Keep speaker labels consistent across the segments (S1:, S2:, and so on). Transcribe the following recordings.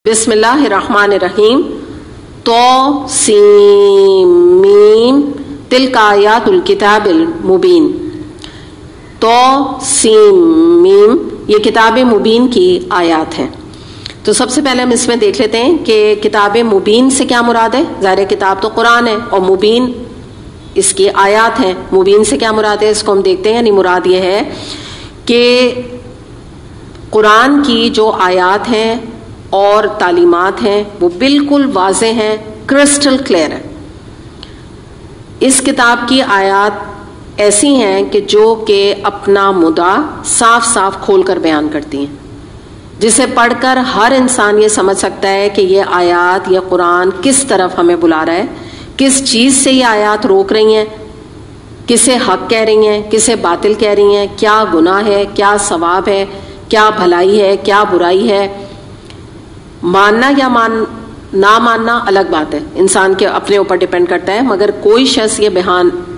S1: بسم اللہ الرحمن الرحیم تو سین میم تلک آیات الکتاب المبین. تو سین میم یہ کتاب مبین کی آیات ہیں. تو سب سے پہلے ہم اس میں دیکھ لیتے ہیں کہ کتاب مبین سے کیا مراد ہے. ظاہر کتاب تو قرآن ہے اور مبین اس کی آیات ہیں. مبین سے کیا مراد ہے اس کو ہم دیکھتے ہیں. یعنی مراد یہ ہے کہ قرآن کی جو آیات ہیں اور تعلیمات ہیں وہ بالکل واضح ہیں, کرسٹل کلیئر ہے. اس کتاب کی آیات ایسی ہیں کہ جو کہ اپنا مدعا صاف صاف کھول کر بیان کرتی ہیں, جسے پڑھ کر ہر انسان یہ سمجھ سکتا ہے کہ یہ آیات, یہ قرآن کس طرف ہمیں بلا رہا ہے, کس چیز سے یہ آیات روک رہی ہیں, کسے حق کہہ رہی ہیں, کسے باطل کہہ رہی ہیں, کیا گناہ ہے, کیا ثواب ہے, کیا بھلائی ہے, کیا برائی ہے. ماننا یا نہ ماننا الگ بات ہے, انسان کے اپنے اوپر ڈیپینڈ کرتا ہے, مگر کوئی شخص یہ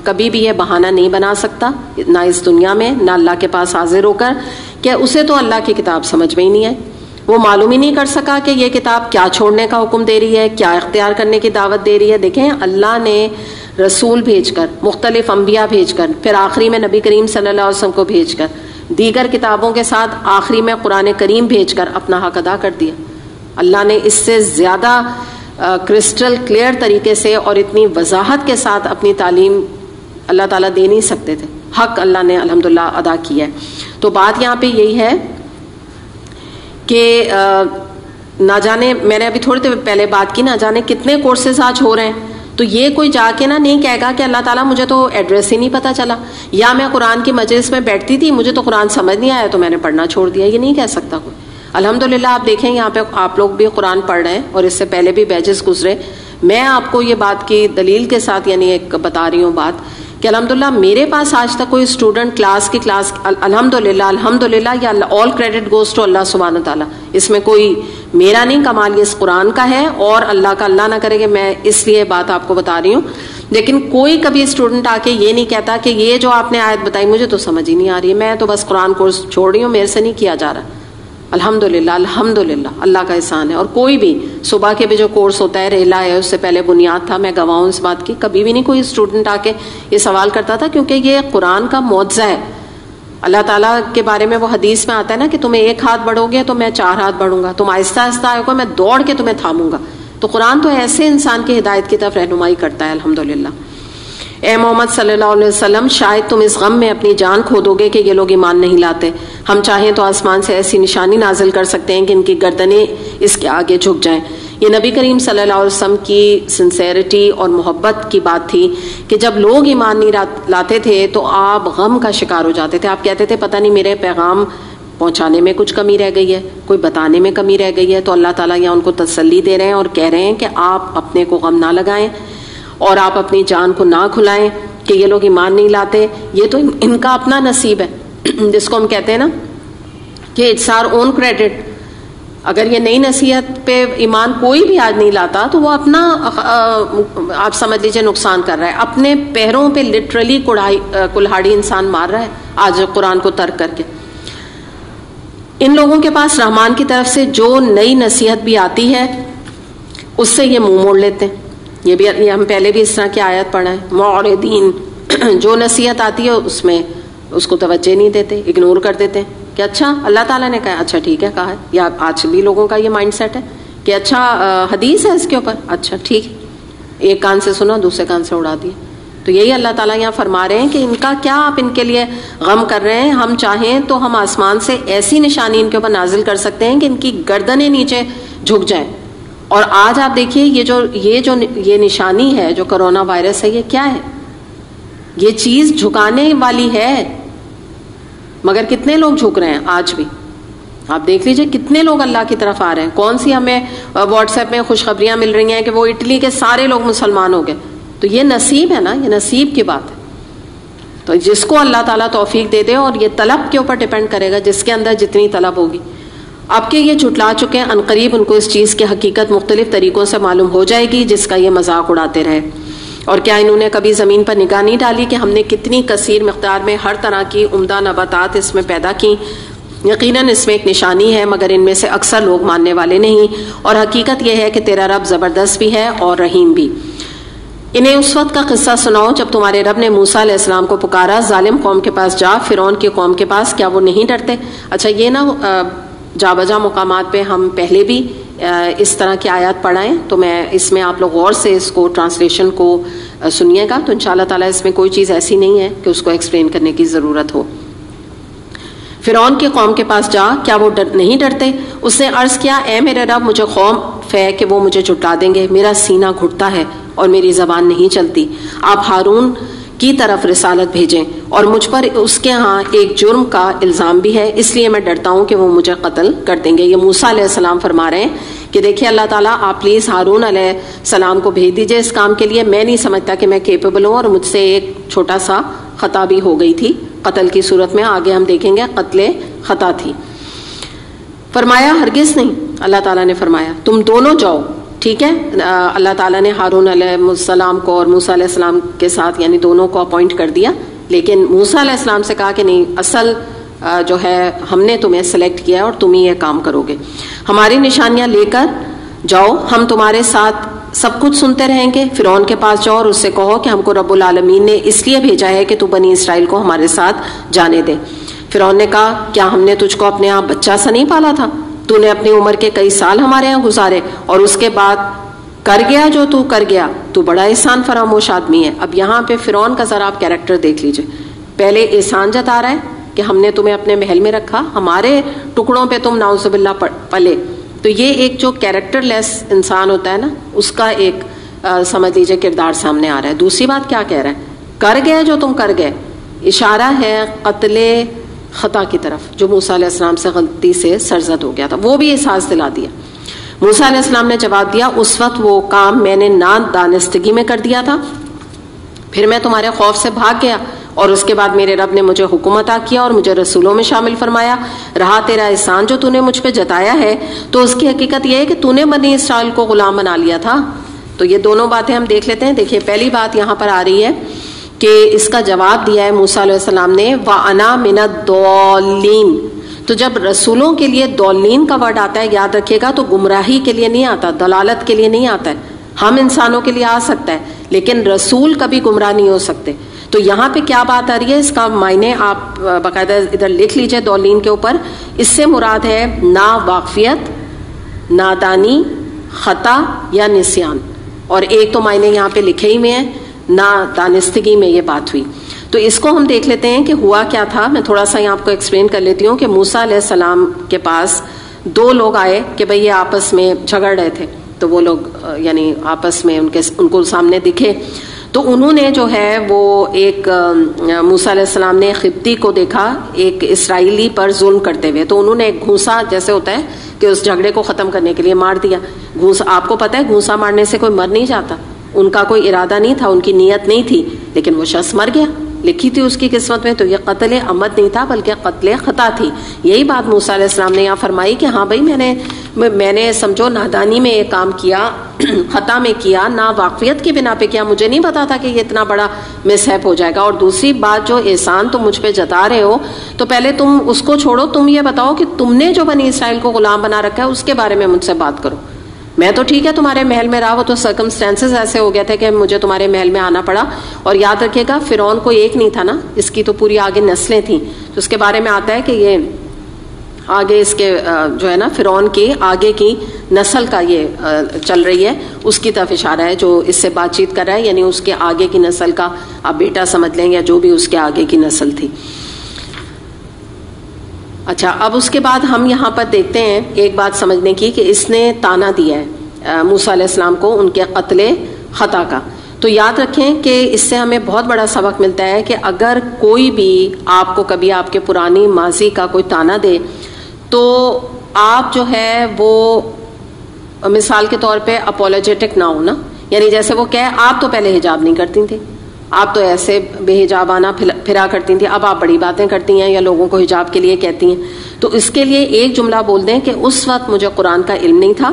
S1: کبھی بھی یہ بہانہ نہیں بنا سکتا, نہ اس دنیا میں نہ اللہ کے پاس حاضر ہو کر, کہ اسے تو اللہ کی کتاب سمجھ میں ہی نہیں ہے. وہ معلوم ہی نہیں کر سکا کہ یہ کتاب کیا چھوڑنے کا حکم دے رہی ہے, کیا اختیار کرنے کی دعوت دے رہی ہے. دیکھیں اللہ نے رسول بھیج کر, مختلف انبیاء بھیج کر, پھر آخری میں نبی کریم صلی اللہ علیہ وسلم کو بھیج کر, دیگر کتابوں کے ساتھ آخری میں قرآن کریم بھیج کر اپنا حق ادا کر دیا. اللہ نے اس سے زیادہ کرسٹل کلیئر طریقے سے اور اتنی وضاحت کے ساتھ اپنی تعلیم اللہ تعالیٰ دے نہیں سکتے تھے. حق اللہ نے الحمدللہ ادا کیا ہے. تو بات یہاں پہ یہی ہے کہ نہ جانے, میں نے ابھی تھوڑی دیر پہلے بات کی, نہ جانے کتنے کورسز آج ہو رہے ہیں. تو یہ کوئی جا کے نہیں کہے گا کہ اللہ تعالیٰ مجھے تو ایڈریس ہی نہیں پتہ چلا, یا میں قرآن کی مجلس میں بیٹھتی تھی مجھے تو قرآن سمجھ نہیں آیا تو میں نے پڑھنا چھوڑ دیا. یہ نہیں کہہ سکتا کوئی. الحمدللہ آپ دیکھیں یہاں پہ آپ لوگ بھی قرآن پڑھ رہے ہیں اور اس سے پہلے بھی بیچز گزرے. میں آپ کو یہ بات کی دلیل کے ساتھ یعنی ایک بتا رہی ہوں بات کہ الحمدللہ میرے پاس آج تک کوئی اسٹوڈنٹ کلاس الحمدللہ یا آل کریڈٹ گوز ٹو اللہ سبحانہ تعالیٰ, اس میں کوئی میرا نہیں کمال, یہ اس قرآن کا ہے اور اللہ کا اللہ نہ کرے کہ میں اس لیے بات آپ کو بتا رہی ہوں. لیکن کوئی کبھی اسٹوڈنٹ آ کے یہ نہیں کہتا کہ یہ جو آپ نے آیت بتائی مجھے تو سمجھ ہی نہیں آ رہی ہے, میں تو بس قرآن کورس چھوڑ رہی ہوں, میرے سے نہیں کیا جا رہا. الحمدللہ اللہ کا احسان ہے. اور کوئی بھی صبح کے بھی جو کورس ہوتا ہے ریلا ہے, اس سے پہلے بنیاد تھا, میں گواہ ہوں اس بات کی, کبھی بھی نہیں کوئی اسٹوڈنٹ آ کے یہ سوال کرتا تھا, کیونکہ یہ قرآن کا معجزہ ہے. اللہ تعالیٰ کے بارے میں وہ حدیث میں آتا ہے نا کہ تمہیں ایک ہاتھ بڑھو گے تو میں 4 ہاتھ بڑھوں گا, تم آہستہ آہستہ آئے گا میں دوڑ کے تمہیں تھاموں گا. تو قرآن تو ایسے انسان کی ہدایت کی طرف رہنمائی کرتا ہے الحمدللہ. اے محمد صلی اللہ علیہ وسلم, شاید تم اس غم میں اپنی جان کھو دو گے کہ یہ لوگ ایمان نہیں لاتے. ہم چاہیں تو آسمان سے ایسی نشانی نازل کر سکتے ہیں کہ ان کی گردنیں اس کے آگے جھک جائیں. یہ نبی کریم صلی اللہ علیہ وسلم کی سنسیئرٹی اور محبت کی بات تھی کہ جب لوگ ایمان نہیں لاتے تھے تو آپ غم کا شکار ہو جاتے تھے. آپ کہتے تھے پتہ نہیں میرے پیغام پہنچانے میں کچھ کمی رہ گئی ہے, کوئی بتانے میں کمی رہ گئی ہے. تو اللہ تعالیٰ یہاں ان کو تسلی دے رہے ہیں اور کہہ رہے ہیں کہ آپ اپنے کو غم نہ لگائیں اور آپ اپنی جان کو نہ کھلائیں کہ یہ لوگ ایمان نہیں لاتے. یہ تو ان کا اپنا نصیب ہے, جس کو ہم کہتے ہیں نا کہ اٹس آور اون کریڈٹ. اگر یہ نئی نصیحت پہ ایمان کوئی بھی آج نہیں لاتا تو وہ اپنا آپ سمجھ لیجئے نقصان کر رہا ہے, اپنے پیروں پہ لٹرلی کلہاڑی انسان مار رہا ہے آج قرآن کو ترک کر کے. ان لوگوں کے پاس رحمان کی طرف سے جو نئی نصیحت بھی آتی ہے اس سے یہ منہ موڑ لیتے ہیں. یہ ہم پہلے بھی اس طرح کی آیت پڑھا ہے, معرضین, جو نصیحت آتی ہے اس میں اس کو توجہ نہیں دیتے, اگنور کر دیتے ہیں کہ اچھا اللہ تعالیٰ نے کہا, اچھا ٹھیک ہے کہا ہے. یا آج بھی لوگوں کا یہ مائنڈ سیٹ ہے کہ اچھا حدیث ہے اس کے اوپر, اچھا ٹھیک ہے, ایک کان سے سنا دوسرے کان سے اڑا دیا. تو یہی اللہ تعالیٰ یہاں فرما رہے ہیں کہ ان کا کیا آپ ان کے لیے غم کر رہے ہیں. ہم چاہیں تو ہم آسمان سے ایسی نشانی ان کے اوپر نازل کر سکتے ہیں کہ ان کی گردنیں نیچے جھک جائیں. اور آج آپ دیکھیے یہ نشانی ہے جو کرونا وائرس ہے, یہ کیا ہے؟ یہ چیز جھکانے والی ہے, مگر کتنے لوگ جھک رہے ہیں آج بھی. آپ دیکھ لیجئے کتنے لوگ اللہ کی طرف آ رہے ہیں. کون سی ہمیں واٹس ایپ میں خوشخبریاں مل رہی ہیں کہ وہ اٹلی کے سارے لوگ مسلمان ہو گئے. تو یہ نصیب ہے نا, یہ نصیب کی بات ہے. تو جس کو اللہ تعالیٰ توفیق دے دے, اور یہ طلب کے اوپر ڈیپینڈ کرے گا, جس کے اندر جتنی طلب ہوگی. اب کہ یہ جھٹلا چکے ہیں, عنقریب ان کو اس چیز کی حقیقت مختلف طریقوں سے معلوم ہو جائے گی جس کا یہ مذاق اڑاتے رہے. اور کیا انہوں نے کبھی زمین پر نگاہ نہیں ڈالی کہ ہم نے کتنی کثیر مقدار میں ہر طرح کی عمدہ نباتات اس میں پیدا کی, یقیناً اس میں ایک نشانی ہے مگر ان میں سے اکثر لوگ ماننے والے نہیں، اور حقیقت یہ ہے کہ تیرا رب زبردست بھی ہے اور رحیم بھی۔ انہیں اس وقت کا قصہ سناؤ جب تمہارے رب نے موسیٰ علیہ السلام کو پکارا، ظالم قوم کے پاس جا، فرعون کی قوم کے پاس، کیا وہ نہیں ڈرتے؟ اچھا، یہ نا جا بجا مقامات پہ ہم پہلے بھی اس طرح کی آیات پڑھائیں، تو میں اس میں آپ لوگ غور سے اس کو ٹرانسلیشن کو سنیے گا، تو انشاءاللہ تعالیٰ اس میں کوئی چیز ایسی نہیں ہے کہ اس کو ایکسپلین کرنے کی ضرورت ہو۔ فرعون کی قوم کے پاس جا، کیا وہ نہیں ڈرتے؟ اس نے عرض کیا، اے میرے رب، مجھے خوف ہے کہ وہ مجھے جھٹلا دیں گے، میرا سینہ گھٹتا ہے اور میری زبان نہیں چلتی۔ آپ ہارون کی طرف رسالت بھیجیں، اور مجھ پر اس کے ہاں ایک جرم کا الزام بھی ہے، اس لیے میں ڈرتا ہوں کہ وہ مجھے قتل کر دیں گے۔ یہ موسیٰ علیہ السلام فرما رہے ہیں کہ دیکھیے اللہ تعالیٰ، آپ پلیز ہارون علیہ السلام کو بھیج دیجئے اس کام کے لیے، میں نہیں سمجھتا کہ میں کیپیبل ہوں، اور مجھ سے ایک چھوٹا سا خطا بھی ہو گئی تھی قتل کی صورت میں، آگے ہم دیکھیں گے قتل خطا تھی۔ فرمایا ہرگز نہیں، اللہ تعالیٰ نے فرمایا تم دونوں جاؤ، ٹھیک ہے۔ اللہ تعالیٰ نے ہارون علیہ السلام کو اور موسیٰ علیہ السلام کے ساتھ یعنی دونوں کو اپوائنٹ کر دیا، لیکن موسیٰ علیہ السلام سے کہا کہ نہیں، اصل جو ہے ہم نے تمہیں سلیکٹ کیا اور تم ہی یہ کام کرو گے، ہماری نشانیاں لے کر جاؤ، ہم تمہارے ساتھ سب کچھ سنتے رہیں گے۔ فرعون کے پاس جاؤ اور اس سے کہو کہ ہم کو رب العالمین نے اس لیے بھیجا ہے کہ تو بنی اسرائیل کو ہمارے ساتھ جانے دے۔ فرعون نے کہا، کیا ہم نے تجھ کو اپنے یہاں بچہ سا نہیں پالا تھا؟ تو نے اپنی عمر کے کئی سال ہمارے یہاں گزارے، اور اس کے بعد کر گیا جو تو کر گیا، تو بڑا احسان فراموش آدمی ہے۔ اب یہاں پہ فرعون کا ذرا آپ کیریکٹر دیکھ لیجئے، پہلے احسان جتا رہا ہے کہ ہم نے تمہیں اپنے محل میں رکھا، ہمارے ٹکڑوں پہ تم نعوذ باللہ پلے، تو یہ ایک جو کیریکٹر لیس انسان ہوتا ہے نا، اس کا ایک سمجھ لیجئے کردار سامنے آ رہا ہے۔ دوسری بات کیا کہہ رہا ہے؟ کر گئے جو تم کر گئے، اشارہ ہے قتل خطا کی طرف جو موسیٰ علیہ السلام سے غلطی سے سرزد ہو گیا تھا، وہ بھی احساس دلا دیا۔ موسیٰ علیہ السلام نے جواب دیا، اس وقت وہ کام میں نے نادانستگی میں کر دیا تھا، پھر میں تمہارے خوف سے بھاگ گیا، اور اس کے بعد میرے رب نے مجھے حکم عطا کیا اور مجھے رسولوں میں شامل فرمایا۔ رہا تیرا احسان جو تو نے مجھ پہ جتایا ہے، تو اس کی حقیقت یہ ہے کہ تو نے بنی اسرائیل کو غلام بنا لیا تھا۔ تو یہ دونوں باتیں ہم دیکھ لیتے ہیں۔ دیکھیے پہلی بات یہاں پر آ رہی ہے کہ اس کا جواب دیا ہے موسیٰ علیہ السلام نے، وَأَنَا مِنَ الضَّالِّينَ۔ تو جب رسولوں کے لیے دولین کا ورڈ آتا ہے، یاد رکھیے گا، تو گمراہی کے لیے نہیں آتا، دلالت کے لیے نہیں آتا ہے۔ ہم انسانوں کے لیے آ سکتا ہے لیکن رسول کبھی گمراہ نہیں ہو سکتے۔ تو یہاں پہ کیا بات آ رہی ہے، اس کا معنی آپ باقاعدہ ادھر لکھ لیجئے دولین کے اوپر۔ اس سے مراد ہے نا واقفیت، نادانی، خطا یا نسیان، اور ایک تو معنی یہاں پہ لکھے ہی میں ہے، نا دانستگی میں یہ بات ہوئی۔ تو اس کو ہم دیکھ لیتے ہیں کہ ہوا کیا تھا۔ میں تھوڑا سا یہاں آپ کو ایکسپلین کر لیتی ہوں کہ موسیٰ علیہ السلام کے پاس دو لوگ آئے کہ بھئی یہ آپس میں جھگڑ رہے تھے، تو وہ لوگ یعنی آپس میں ان کو سامنے دکھے، تو انہوں نے جو ہے وہ ایک موسیٰ علیہ السلام نے قبطی کو دیکھا ایک اسرائیلی پر ظلم کرتے ہوئے، تو انہوں نے ایک گھونسا جیسے ہوتا ہے کہ اس جھگڑے کو ختم کرنے کے لیے مار دیا۔ گھونسا، آپ کو پتہ ہے گھونسا مارنے سے کوئی مر نہیں جاتا، ان کا کوئی ارادہ نہیں تھا، ان کی نیت نہیں تھی، لیکن وہ شخص مر گیا، لکھی تھی اس کی قسمت میں۔ تو یہ قتل عمد نہیں تھا بلکہ قتل خطا تھی۔ یہی بات موسیٰ علیہ السلام نے یہاں فرمائی کہ ہاں بھائی میں نے سمجھو نادانی میں یہ کام کیا، خطا میں کیا، نا واقفیت کی بنا پہ کیا، مجھے نہیں پتا تھا کہ یہ اتنا بڑا مس ہیپ ہو جائے گا۔ اور دوسری بات، جو احسان تم مجھ پہ جتا رہے ہو، تو پہلے تم اس کو چھوڑو، تم یہ بتاؤ کہ تم نے جو بنی اسرائیل کو غلام بنا رکھا ہے اس کے بارے میں مجھ سے بات کرو۔ میں تو ٹھیک ہے تمہارے محل میں رہا، وہ تو سرکمسٹانسز ایسے ہو گئے تھے کہ مجھے تمہارے محل میں آنا پڑا۔ اور یاد رکھیے گا فرعون کو ایک نہیں تھا نا، اس کی تو پوری آگے نسلیں تھیں، تو اس کے بارے میں آتا ہے کہ یہ آگے اس کے جو ہے نا فرعون کی آگے کی نسل کا یہ چل رہی ہے، اس کی طرف اشارہ ہے جو اس سے بات چیت کر رہا ہے، یعنی اس کے آگے کی نسل کا آپ بیٹا سمجھ لیں یا جو بھی اس کے آگے کی نسل تھی۔ اچھا، اب اس کے بعد ہم یہاں پر دیکھتے ہیں ایک بات سمجھنے کی کہ اس نے تانا دیا ہے موسیٰ علیہ السلام کو ان کے قتل خطا کا۔ تو یاد رکھیں کہ اس سے ہمیں بہت بڑا سبق ملتا ہے کہ اگر کوئی بھی آپ کو کبھی آپ کے پرانی ماضی کا کوئی تانا دے تو آپ جو ہے وہ مثال کے طور پہ اپولوجیٹک نہ ہو نا، یعنی جیسے وہ کہے آپ تو پہلے حجاب نہیں کرتی تھی، آپ تو ایسے بے حجاب آنا پھرا کرتی تھیں، اب آپ بڑی باتیں کرتی ہیں یا لوگوں کو حجاب کے لیے کہتی ہیں۔ تو اس کے لیے ایک جملہ بول دیں کہ اس وقت مجھے قرآن کا علم نہیں تھا،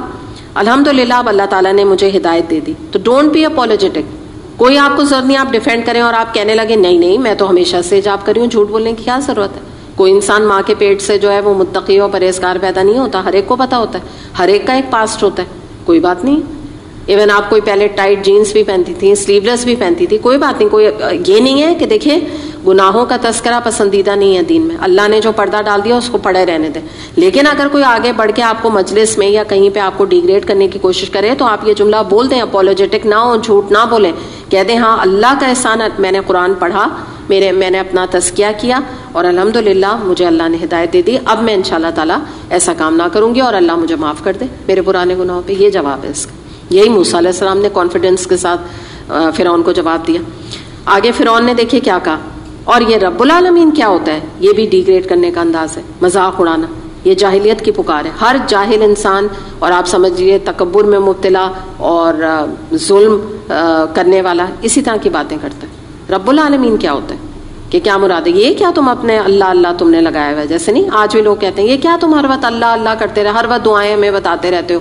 S1: الحمدللہ اب اللہ تعالیٰ نے مجھے ہدایت دے دی۔ تو ڈونٹ بی اپولوجیٹک، کوئی آپ کو ضرورت نہیں آپ ڈیفینڈ کریں اور آپ کہنے لگے نہیں میں تو ہمیشہ سے حجاب کری ہوں، جھوٹ بولنے کی کیا ضرورت ہے، کوئی انسان ماں کے پیٹ سے جو ہے وہ متقی اور پرہیزگار پیدا نہیں ہوتا، ہر ایک کو پتا ہوتا ہے، ہر ایک کا ایک پاسٹ ہوتا ہے، کوئی بات نہیں. ایون آپ کوئی پہلے ٹائٹ جینس بھی پہنتی تھی، سلیو لیس بھی پہنتی تھی، کوئی بات نہیں. کوئی یہ نہیں ہے کہ دیکھیں گناہوں کا تذکرہ پسندیدہ نہیں ہے دین میں، اللہ نے جو پردہ ڈال دیا اس کو پڑے رہنے دیں. لیکن اگر کوئی آگے بڑھ کے آپ کو مجلس میں یا کہیں پہ آپ کو ڈیگریڈ کرنے کی کوشش کرے تو آپ یہ جملہ بول دیں، اپولوجیٹک نہ ہو، جھوٹ نہ بولیں، کہہ دیں ہاں اللہ کا احسان، میں نے قرآن پڑھا، میں نے اپنا تزکیہ کیا اور الحمدللہ مجھے اللہ نے ہدایت دے دی، اب میں انشاءاللہ تعالیٰ ایسا کام نہ کروں گی اور اللہ مجھے معاف کر دے میرے پرانے گناہوں پہ. یہ جواب ہے اس کا. یہی موسیٰ علیہ السلام نے کانفیڈنس کے ساتھ فرعون کو جواب دیا. آگے فرعون نے دیکھیے کیا کہا. اور یہ رب العالمین کیا ہوتا ہے؟ یہ بھی ڈیگریڈ کرنے کا انداز ہے، مذاق اڑانا. یہ جاہلیت کی پکار ہے. ہر جاہل انسان اور آپ سمجھیے تکبر میں مبتلا اور ظلم کرنے والا اسی طرح کی باتیں کرتا ہے. رب العالمین کیا ہوتا ہے کہ کیا مراد ہے؟ یہ کیا تم اپنے اللہ اللہ تم نے لگایا ہوا ہے؟ جیسے نہیں آج بھی لوگ کہتے ہیں یہ کیا تم ہر وقت اللہ اللہ کرتے رہے، ہر وقت دعائیں ہمیں بتاتے رہتے ہو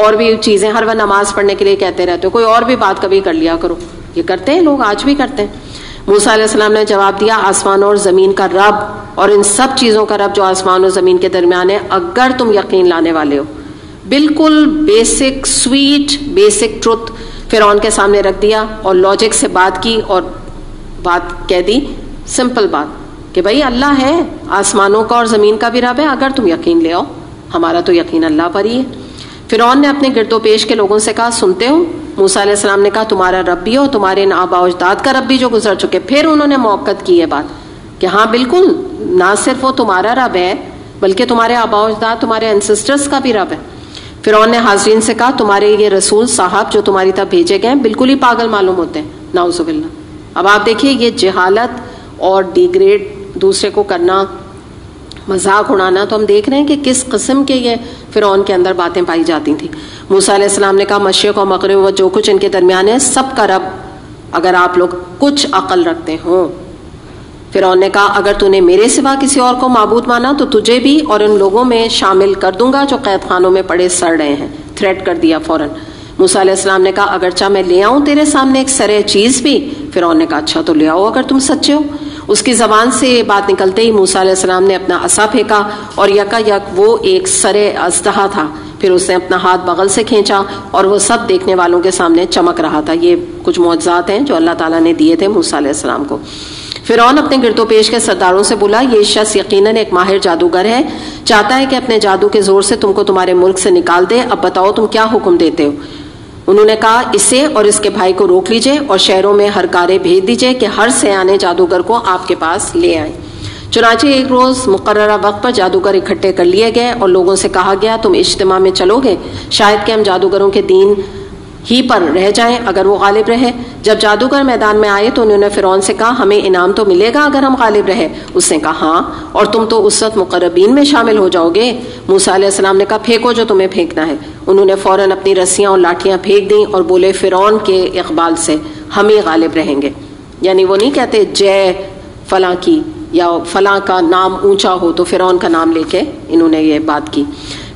S1: اور بھی چیزیں ہر وقت نماز پڑھنے کے لیے کہتے رہتے ہو، کوئی اور بھی بات کبھی کر لیا کرو. یہ کرتے ہیں لوگ، آج بھی کرتے ہیں. موسیٰ علیہ السلام نے جواب دیا آسمان اور زمین کا رب اور ان سب چیزوں کا رب جو آسمان اور زمین کے درمیان ہے، اگر تم یقین لانے والے ہو. بالکل بیسک سویٹ بیسک ٹروتھ فرعون کے سامنے رکھ دیا اور لاجک سے بات کی اور بات کہہ دی، سمپل بات کہ بھائی اللہ ہے، آسمانوں کا اور زمین کا بھی رب ہے، اگر تم یقین لے آؤ. ہمارا تو یقین اللہ پر ہی ہے. فرعون نے اپنے گرد و پیش کے لوگوں سے کہا سنتے ہو؟ موسیٰ علیہ السلام نے کہا تمہارا رب بھی ہو، تمہارے ان آباء و اجداد کا رب بھی جو گزر چکے. پھر انہوں نے موقت کی یہ بات کہ ہاں بالکل، نہ صرف وہ تمہارا رب ہے بلکہ تمہارے آباء و اجداد، تمہارے انسسٹرز کا بھی رب ہے. فرعون نے حاضرین سے کہا تمہارے یہ رسول صاحب جو تمہاری طرف بھیجے گئے ہیں بالکل ہی پاگل معلوم ہوتے ہیں، نعوذ باللہ. اب آپ دیکھیے یہ جہالت اور ڈیگریڈ دوسرے کو کرنا، مذاق اڑانا، تو ہم دیکھ رہے ہیں کہ کس قسم کے یہ فرعون کے اندر باتیں پائی جاتی تھیں. موسیٰ علیہ السلام نے کہا مشرق اور مغرب و جو کچھ ان کے درمیان ہے سب کا رب اگر آپ لوگ کچھ عقل رکھتے ہوں. فرعون نے کہا اگر تو نے میرے سوا کسی اور کو معبود مانا تو تجھے بھی اور ان لوگوں میں شامل کر دوں گا جو قید خانوں میں پڑے سڑ رہے ہیں. تھریٹ کر دیا فوراً. موسیٰ علیہ السلام نے کہا اگرچہ میں لے آؤں تیرے سامنے ایک سرے چیز بھی. فرعون نے کہا اچھا تو لے آؤ اگر تم سچے ہو. اس کی زبان سے یہ بات نکلتے ہی موسیٰ علیہ السلام نے اپنا عصا پھینکا اور یکا یک وہ ایک سرے اژدہا تھا. پھر اس نے اپنا ہاتھ بغل سے کھینچا اور وہ سب دیکھنے والوں کے سامنے چمک رہا تھا. یہ کچھ معجزات ہیں جو اللہ تعالیٰ نے دیے تھے موسیٰ علیہ السلام کو. فرعون اپنے گرد و پیش کے سرداروں سے بولا یہ شخص یقیناً ایک ماہر جادوگر ہے، چاہتا ہے کہ اپنے جادو کے زور سے تم کو تمہارے ملک سے نکال دے. اب بتاؤ تم کیا حکم دیتے ہو؟ انہوں نے کہا اسے اور اس کے بھائی کو روک لیجئے اور شہروں میں ہر کارے بھیج دیجئے کہ ہر سیانے جادوگر کو آپ کے پاس لے آئیں. چنانچہ ایک روز مقررہ وقت پر جادوگر اکٹھے کر لیے گئے اور لوگوں سے کہا گیا تم اجتماع میں چلو گے، شاید کہ ہم جادوگروں کے دین ہی پر رہ جائیں اگر وہ غالب رہے. جب جادوگر میدان میں آئے تو انہوں نے فرعون سے کہا ہمیں انعام تو ملے گا اگر ہم غالب رہے. اس نے کہا ہاں، اور تم تو اس وقت مقربین میں شامل ہو جاؤ گے. موسیٰ علیہ السلام نے کہا پھینکو جو تمہیں پھینکنا ہے. انہوں نے فوراً اپنی رسیاں اور لاٹھیاں پھینک دیں اور بولے فرعون کے اقبال سے ہم ہی غالب رہیں گے. یعنی وہ نہیں کہتے جے فلاں کی یا فلاں کا نام اونچا ہو تو فرعون کا نام لے کے انہوں نے یہ بات کی.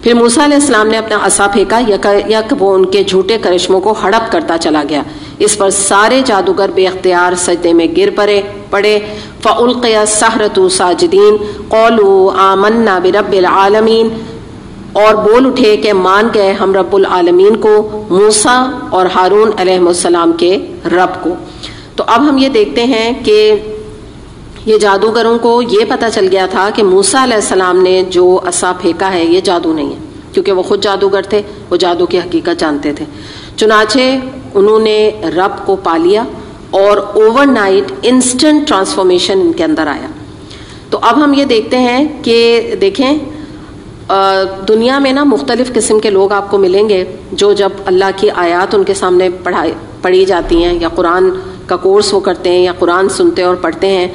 S1: پھر موسیٰ علیہ السلام نے اپنا عصا پھینکا، یک وہ ان کے جھوٹے کرشموں کو ہڑپ کرتا چلا گیا. اس پر سارے جادوگر بے اختیار سجدے میں گر پڑے. فَأُلْقِيَ السَّحَرَةُ سَاجِدِينَ قَالُوا آمَنَّا بِرَبِّ الْعَالَمِينَ، اور بول اٹھے کہ مان گئے ہم رب العالمین کو، موسیٰ اور ہارون علیہ السلام کے رب کو. تو اب ہم یہ دیکھتے ہیں کہ یہ جادوگروں کو یہ پتہ چل گیا تھا کہ موسیٰ علیہ السلام نے جو عصا پھینکا ہے یہ جادو نہیں ہے، کیونکہ وہ خود جادوگر تھے، وہ جادو کی حقیقت جانتے تھے. چنانچہ انہوں نے رب کو پا لیا اور over night instant transformation in کے اندر آیا. تو اب ہم یہ دیکھتے ہیں کہ دیکھیں دنیا میں نا مختلف قسم کے لوگ آپ کو ملیں گے جو جب اللہ کی آیات ان کے سامنے پڑھی جاتی ہیں یا قرآن کا کورس وہ کرتے ہیں یا قرآن سنتے اور پڑھتے ہیں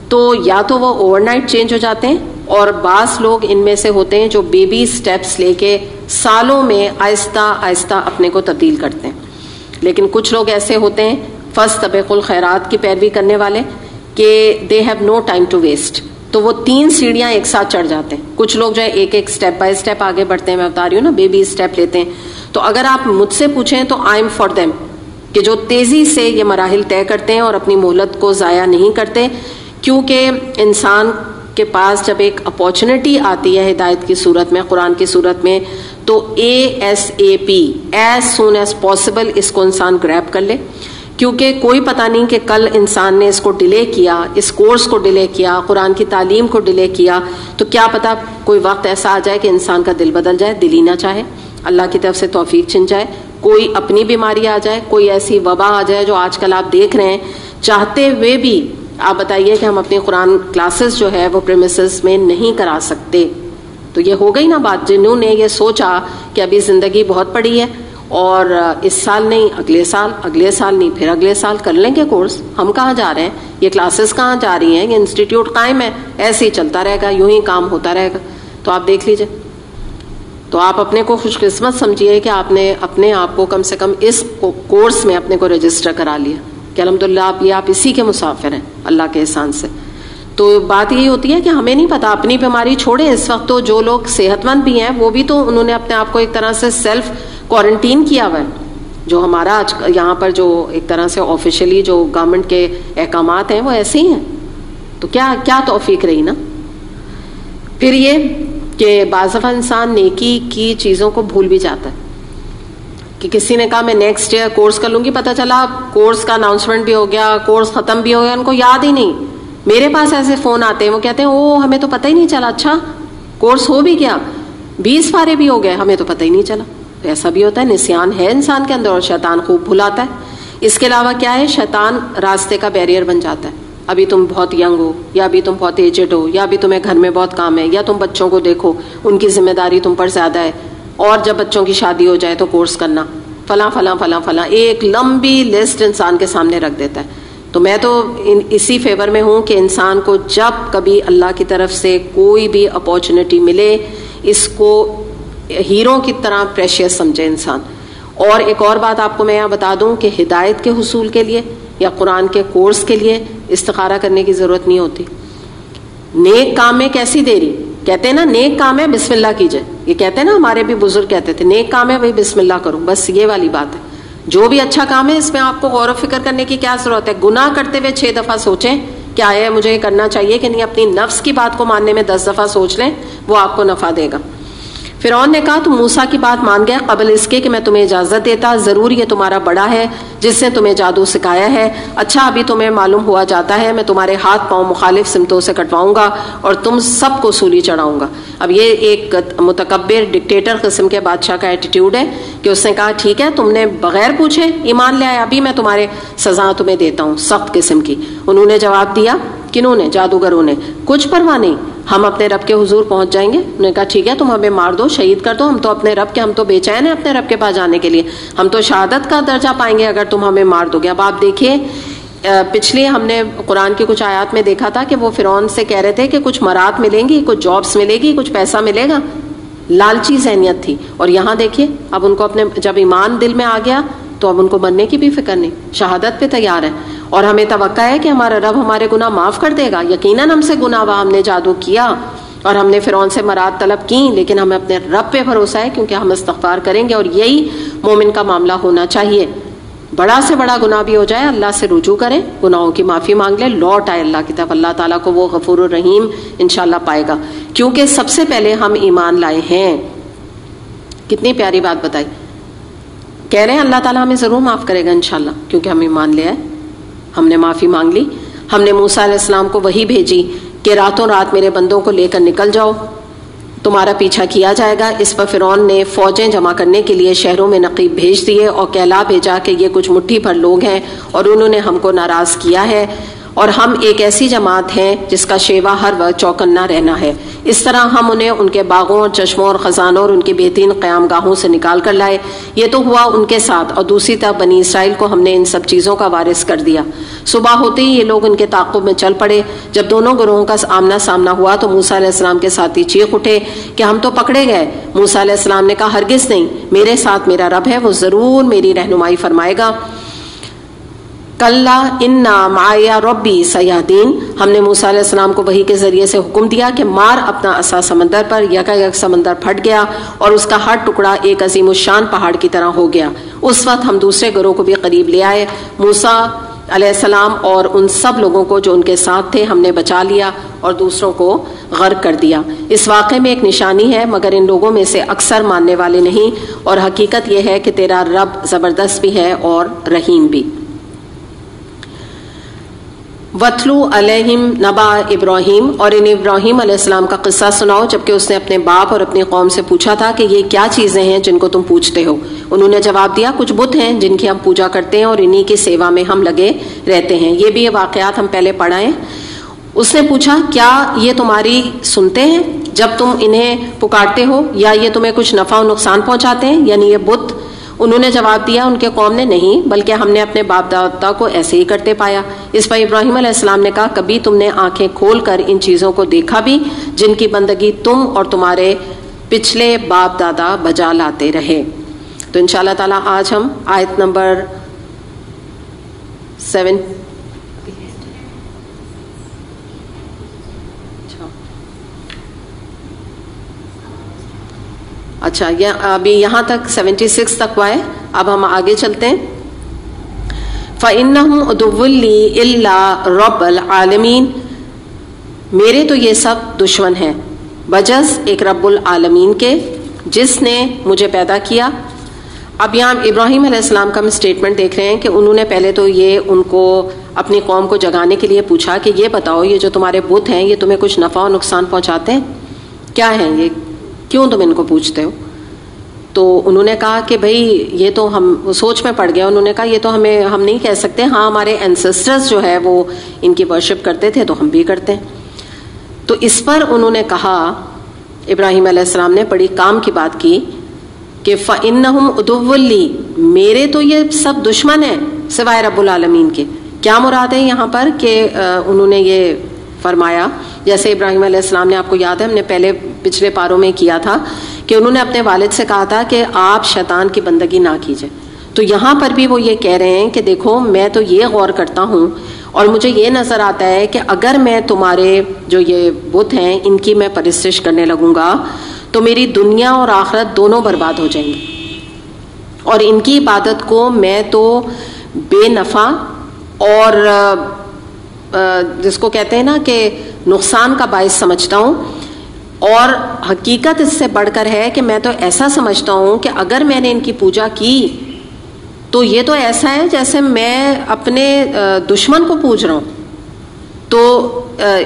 S1: تو یا تو وہ اوور نائٹ چینج ہو جاتے ہیں، اور بعض لوگ ان میں سے ہوتے ہیں جو بیبی سٹیپس لے کے سالوں میں آہستہ آہستہ اپنے کو تبدیل کرتے ہیں. لیکن کچھ لوگ ایسے ہوتے ہیں فاستبقوا الخیرات کی پیروی کرنے والے کہ they have no time to waste, تو وہ 3 سیڑھیاں ایک ساتھ چڑھ جاتے ہیں. کچھ لوگ جو ہے ایک ایک سٹیپ بائی سٹیپ آگے بڑھتے ہیں، میں بتا رہی ہوں نا بیبی سٹیپ لیتے ہیں. تو اگر آپ مجھ سے پوچھیں تو آئی ایم فار دیم، کہ جو تیزی سے یہ مراحل طے کرتے ہیں اور اپنی مہلت کو ضائع نہیں کرتے، کیونکہ انسان کے پاس جب ایک اپارچونٹی آتی ہے ہدایت کی صورت میں، قرآن کی صورت میں، تو ASAP as soon as possible اس کو انسان گریب کر لے، کیونکہ کوئی پتہ نہیں کہ کل انسان نے اس کو ڈیلے کیا، اس کورس کو ڈیلے کیا، قرآن کی تعلیم کو ڈیلے کیا، تو کیا پتہ کوئی وقت ایسا آ جائے کہ انسان کا دل بدل جائے، دل ہی نہ چاہے، اللہ کی طرف سے توفیق چھن جائے، کوئی اپنی بیماری آ جائے، کوئی ایسی وبا آ جائے جو آج کل آپ دیکھ رہے ہیں، چاہتے ہوئے بھی آپ بتائیے کہ ہم اپنی قرآن کلاسز جو ہے وہ پریمیسز میں نہیں کرا سکتے. تو یہ ہو گئی نا بات. جنہوں نے یہ سوچا کہ ابھی زندگی بہت پڑی ہے اور اس سال نہیں اگلے سال نہیں پھر اگلے سال کر لیں گے کورس، ہم کہاں جا رہے ہیں، یہ کلاسز کہاں جا رہی ہیں، یہ انسٹیٹیوٹ قائم ہے، ایسے ہی چلتا رہے گا، یوں ہی کام ہوتا رہے گا. تو آپ دیکھ لیجئے. تو آپ اپنے کو خوش قسمت سمجھیے کہ آپ نے اپنے آپ کو کم سے کم اس کورس میں اپنے کو رجسٹر کرا لیا کہ الحمدللہ آپ اسی کے مسافر ہیں اللہ کے احسان سے. تو بات یہی ہوتی ہے کہ ہمیں نہیں پتا، اپنی بیماری چھوڑیں. اس وقت تو جو لوگ صحت مند بھی ہیں وہ بھی تو انہوں نے اپنے آپ کو ایک طرح سے سیلف کوارنٹین کیا ہوا ہے. جو ہمارا آج یہاں پر جو ایک طرح سے آفیشلی جو گورنمنٹ کے احکامات ہیں وہ ایسے ہی ہیں. تو کیا توفیق رہی نا. پھر یہ کہ بعض دفعہ انسان نیکی کی چیزوں کو بھول بھی جاتا ہے کہ کسی نے کہا میں نیکسٹ ایئر کورس کر لوں گی، پتہ چلا کورس کا اناؤنسمنٹ بھی ہو گیا، کورس ختم بھی ہو گیا، ان کو یاد ہی نہیں. میرے پاس ایسے فون آتے ہیں، وہ کہتے ہیں او ہمیں تو پتہ ہی نہیں چلا، اچھا کورس ہو بھی گیا، 20 پارے بھی ہو گئے، ہمیں تو پتہ ہی نہیں چلا. تو ایسا بھی ہوتا ہے، نسیان ہے انسان کے اندر اور شیطان خوب بھلاتا ہے. اس کے علاوہ کیا ہے، شیطان راستے کا بیریئر بن جاتا ہے. ابھی تم بہت ینگ ہو، یا ابھی تم بہت ایجڈ ہو، یا ابھی تمہیں گھر میں بہت کام ہے، یا تم بچوں کو دیکھو ان کی ذمہ داری تم پر زیادہ ہے، اور جب بچوں کی شادی ہو جائے تو کورس کرنا، فلاں فلاں فلاں فلاں، ایک لمبی لسٹ انسان کے سامنے رکھ دیتا ہے. تو میں تو اسی فیور میں ہوں کہ انسان کو جب کبھی اللہ کی طرف سے کوئی بھی اپارچونٹی ملے اس کو ہیرو کی طرح پریشیس سمجھے انسان. اور ایک اور بات آپ کو میں یہاں بتا دوں کہ ہدایت کے حصول کے لیے یا قرآن کے کورس کے لیے استخارہ کرنے کی ضرورت نہیں ہوتی. نیک کام میں کیسی دیری، کہتے ہیں نا نیک کام ہے بسم اللہ کیجئے، یہ کہتے ہیں نا ہمارے بھی بزرگ کہتے تھے نیک کام ہے بھائی بسم اللہ کرو، بس یہ والی بات ہے. جو بھی اچھا کام ہے اس میں آپ کو غور و فکر کرنے کی کیا ضرورت ہے. گناہ کرتے ہوئے 6 دفعہ سوچیں کیا ہے مجھے یہ کرنا چاہیے کہ نہیں، اپنی نفس کی بات کو ماننے میں 10 دفعہ سوچ لیں، وہ آپ کو نفع دے گا. فرعون نے کہا تم موسیٰ کی بات مان گئے قبل اس کے کہ میں تمہیں اجازت دیتا، ضرور یہ تمہارا بڑا ہے جس نے تمہیں جادو سکھایا ہے. اچھا ابھی تمہیں معلوم ہوا جاتا ہے میں تمہارے ہاتھ پاؤں مخالف سمتوں سے کٹواؤں گا اور تم سب کو سولی چڑھاؤں گا. اب یہ ایک متکبر ڈکٹیٹر قسم کے بادشاہ کا ایٹیٹیوڈ ہے کہ اس نے کہا ٹھیک ہے تم نے بغیر پوچھے ایمان لے آیا، ابھی میں تمہارے سزا تمہیں دیتا ہوں سخت قسم کی. انہوں نے جواب دیا، کنہوں نے، جادوگروں نے، کچھ پرواہ نہیں ہم اپنے رب کے حضور پہنچ جائیں گے. انہوں نے کہا ٹھیک ہے تم ہمیں مار دو، شہید کر دو، ہم تو اپنے رب کے، ہم تو بے چین ہیں اپنے رب کے پاس جانے کے لیے، ہم تو شہادت کا درجہ پائیں گے اگر تم ہمیں مار دو گے. اب آپ دیکھیے پچھلے ہم نے قرآن کی کچھ آیات میں دیکھا تھا کہ وہ فرعون سے کہہ رہے تھے کہ کچھ مراد ملیں گی، کچھ جابس ملے گی، کچھ پیسہ ملے گا، لالچی ذہنیت تھی. اور یہاں دیکھیے اب ان کو اپنے جب ایمان دل میں آ گیا تو اب ان کو مرنے کی بھی فکر نہیں، شہادت پہ تیار ہے. اور ہمیں توقع ہے کہ ہمارا رب ہمارے گناہ معاف کر دے گا. یقیناً ہم سے گناہ ہوا، ہم نے جادو کیا اور ہم نے فرعون سے مراد طلب کی، لیکن ہمیں اپنے رب پہ بھروسہ ہے کیونکہ ہم استغفار کریں گے. اور یہی مومن کا معاملہ ہونا چاہیے. بڑا سے بڑا گناہ بھی ہو جائے اللہ سے رجوع کریں، گناہوں کی معافی مانگ لیں، لوٹ آئے اللہ کی طرف. اللہ تعالیٰ کو وہ غفور الرحیم انشاءاللہ پائے گا کیونکہ سب سے پہلے ہم ایمان لائے ہیں. کتنی پیاری بات بتائی. کہہ رہے ہیں اللہ تعالیٰ ہمیں ضرور معاف کرے گا انشاءاللہ کیونکہ ہم ایمان لے آئے، ہم نے معافی مانگ لی. ہم نے موسیٰ علیہ السلام کو وحی بھیجی کہ راتوں رات میرے بندوں کو لے کر نکل جاؤ، تمہارا پیچھا کیا جائے گا. اس پر فرعون نے فوجیں جمع کرنے کے لیے شہروں میں نقیب بھیج دیے اور کہلا بھیجا کہ یہ کچھ مٹھی بھر لوگ ہیں اور انہوں نے ہم کو ناراض کیا ہے اور ہم ایک ایسی جماعت ہیں جس کا شیوا ہر وقت چوکنا رہنا ہے. اس طرح ہم انہیں ان کے باغوں اور چشموں اور خزانوں اور ان کی بہترین قیام گاہوں سے نکال کر لائے. یہ تو ہوا ان کے ساتھ، اور دوسری طرف بنی اسرائیل کو ہم نے ان سب چیزوں کا وارث کر دیا. صبح ہوتے ہی یہ لوگ ان کے تعاقب میں چل پڑے. جب دونوں گروہوں کا آمنا سامنا ہوا تو موسیٰ علیہ السلام کے ساتھی چیخ اٹھے کہ ہم تو پکڑے گئے. موسیٰ علیہ السلام نے کہا ہرگز نہیں، میرے ساتھ میرا رب ہے، وہ ضرور میری رہنمائی فرمائے گا. کلا انا معایا ربی سیہدین. ہم نے موسیٰ علیہ السلام کو وحی کے ذریعے سے حکم دیا کہ مار اپنا عصا سمندر پر. یکا یک سمندر پھٹ گیا اور اس کا ہر ٹکڑا ایک عظیم الشان پہاڑ کی طرح ہو گیا. اس وقت ہم دوسرے گروہ کو بھی قریب لے آئے. موسیٰ علیہ السلام اور ان سب لوگوں کو جو ان کے ساتھ تھے ہم نے بچا لیا اور دوسروں کو غرق کر دیا۔ اس واقعے میں ایک نشانی ہے مگر ان لوگوں میں سے اکثر ماننے والے نہیں، اور حقیقت یہ ہے کہ تیرا رب زبردست بھی ہے اور رحیم بھی۔ وَاتْلُو عَلَيْهِمْ نَبَأَ ابراہیم، اور انہیں ابراہیم علیہ السلام کا قصہ سناؤ جبکہ اس نے اپنے باپ اور اپنی قوم سے پوچھا تھا کہ یہ کیا چیزیں ہیں جن کو تم پوچھتے ہو؟ انہوں نے جواب دیا، کچھ بت ہیں جن کی ہم پوجا کرتے ہیں اور انہی کی سیوا میں ہم لگے رہتے ہیں۔ یہ بھی یہ واقعات ہم پہلے پڑھائیں۔ اس نے پوچھا، کیا یہ تمہاری سنتے ہیں جب تم انہیں پکارتے ہو، یا یہ تمہیں کچھ نفع و نقصان پہنچاتے ہیں، یعنی یہ بت؟ انہوں نے جواب دیا، ان کے قوم نے، نہیں بلکہ ہم نے اپنے باپ دادا کو ایسے ہی کرتے پایا۔ اس پر ابراہیم علیہ السلام نے کہا، کبھی تم نے آنکھیں کھول کر ان چیزوں کو دیکھا بھی جن کی بندگی تم اور تمہارے پچھلے باپ دادا بجا لاتے رہے؟ تو انشاءاللہ تعالیٰ آج ہم آیت نمبر 7 اچھا ابھی یہاں تک 76 تک ہوا ہے، اب ہم آگے چلتے ہیں۔ فَإِنَّهُمْ عُدُوٌّ لِّي إِلَّا رَبَّ الْعَالَمِينَ، میرے تو یہ سب دشمن ہیں بجز ایک رب العالمین کے جس نے مجھے پیدا کیا۔ اب یہاں ابراہیم علیہ السلام کا ہم اسٹیٹمنٹ دیکھ رہے ہیں کہ انہوں نے پہلے تو یہ ان کو اپنی قوم کو جگانے کے لیے پوچھا کہ یہ بتاؤ، یہ جو تمہارے بت ہیں یہ تمہیں کچھ نفع و نقصان پہنچاتے ہیں؟ کیا ہیں یہ، کیوں تم ان کو پوچھتے ہو؟ تو انہوں نے کہا کہ بھئی یہ تو ہم سوچ میں پڑ گیا، انہوں نے کہا یہ تو ہم نہیں کہہ سکتے، ہاں ہمارے اینسسٹرز جو ہے وہ ان کی ورشپ کرتے تھے تو ہم بھی کرتے ہیں۔ تو اس پر انہوں نے کہا، ابراہیم علیہ السلام نے بڑی کام کی بات کی کہ فَإِنَّهُمْ عُدُوٌّ لِّي، میرے تو یہ سب دشمن ہیں سوائے رب العالمین کے۔ کیا مراد ہے یہاں پر کہ انہوں نے یہ فرمایا، جیسے ابراہیم علیہ السلام نے، آپ کو یاد ہے ہم نے پہلے پچھلے پاروں میں کیا تھا کہ انہوں نے اپنے والد سے کہا تھا کہ آپ شیطان کی بندگی نہ کیجئے، تو یہاں پر بھی وہ یہ کہہ رہے ہیں کہ دیکھو میں تو یہ غور کرتا ہوں اور مجھے یہ نظر آتا ہے کہ اگر میں تمہارے جو یہ بت ہیں ان کی میں پرستش کرنے لگوں گا تو میری دنیا اور آخرت دونوں برباد ہو جائیں گی، اور ان کی عبادت کو میں تو بے نفع اور جس کو کہتے ہیں نا کہ نقصان کا باعث سمجھتا ہوں، اور حقیقت اس سے بڑھ کر ہے کہ میں تو ایسا سمجھتا ہوں کہ اگر میں نے ان کی پوجا کی تو یہ تو ایسا ہے جیسے میں اپنے دشمن کو پوج رہا ہوں۔ تو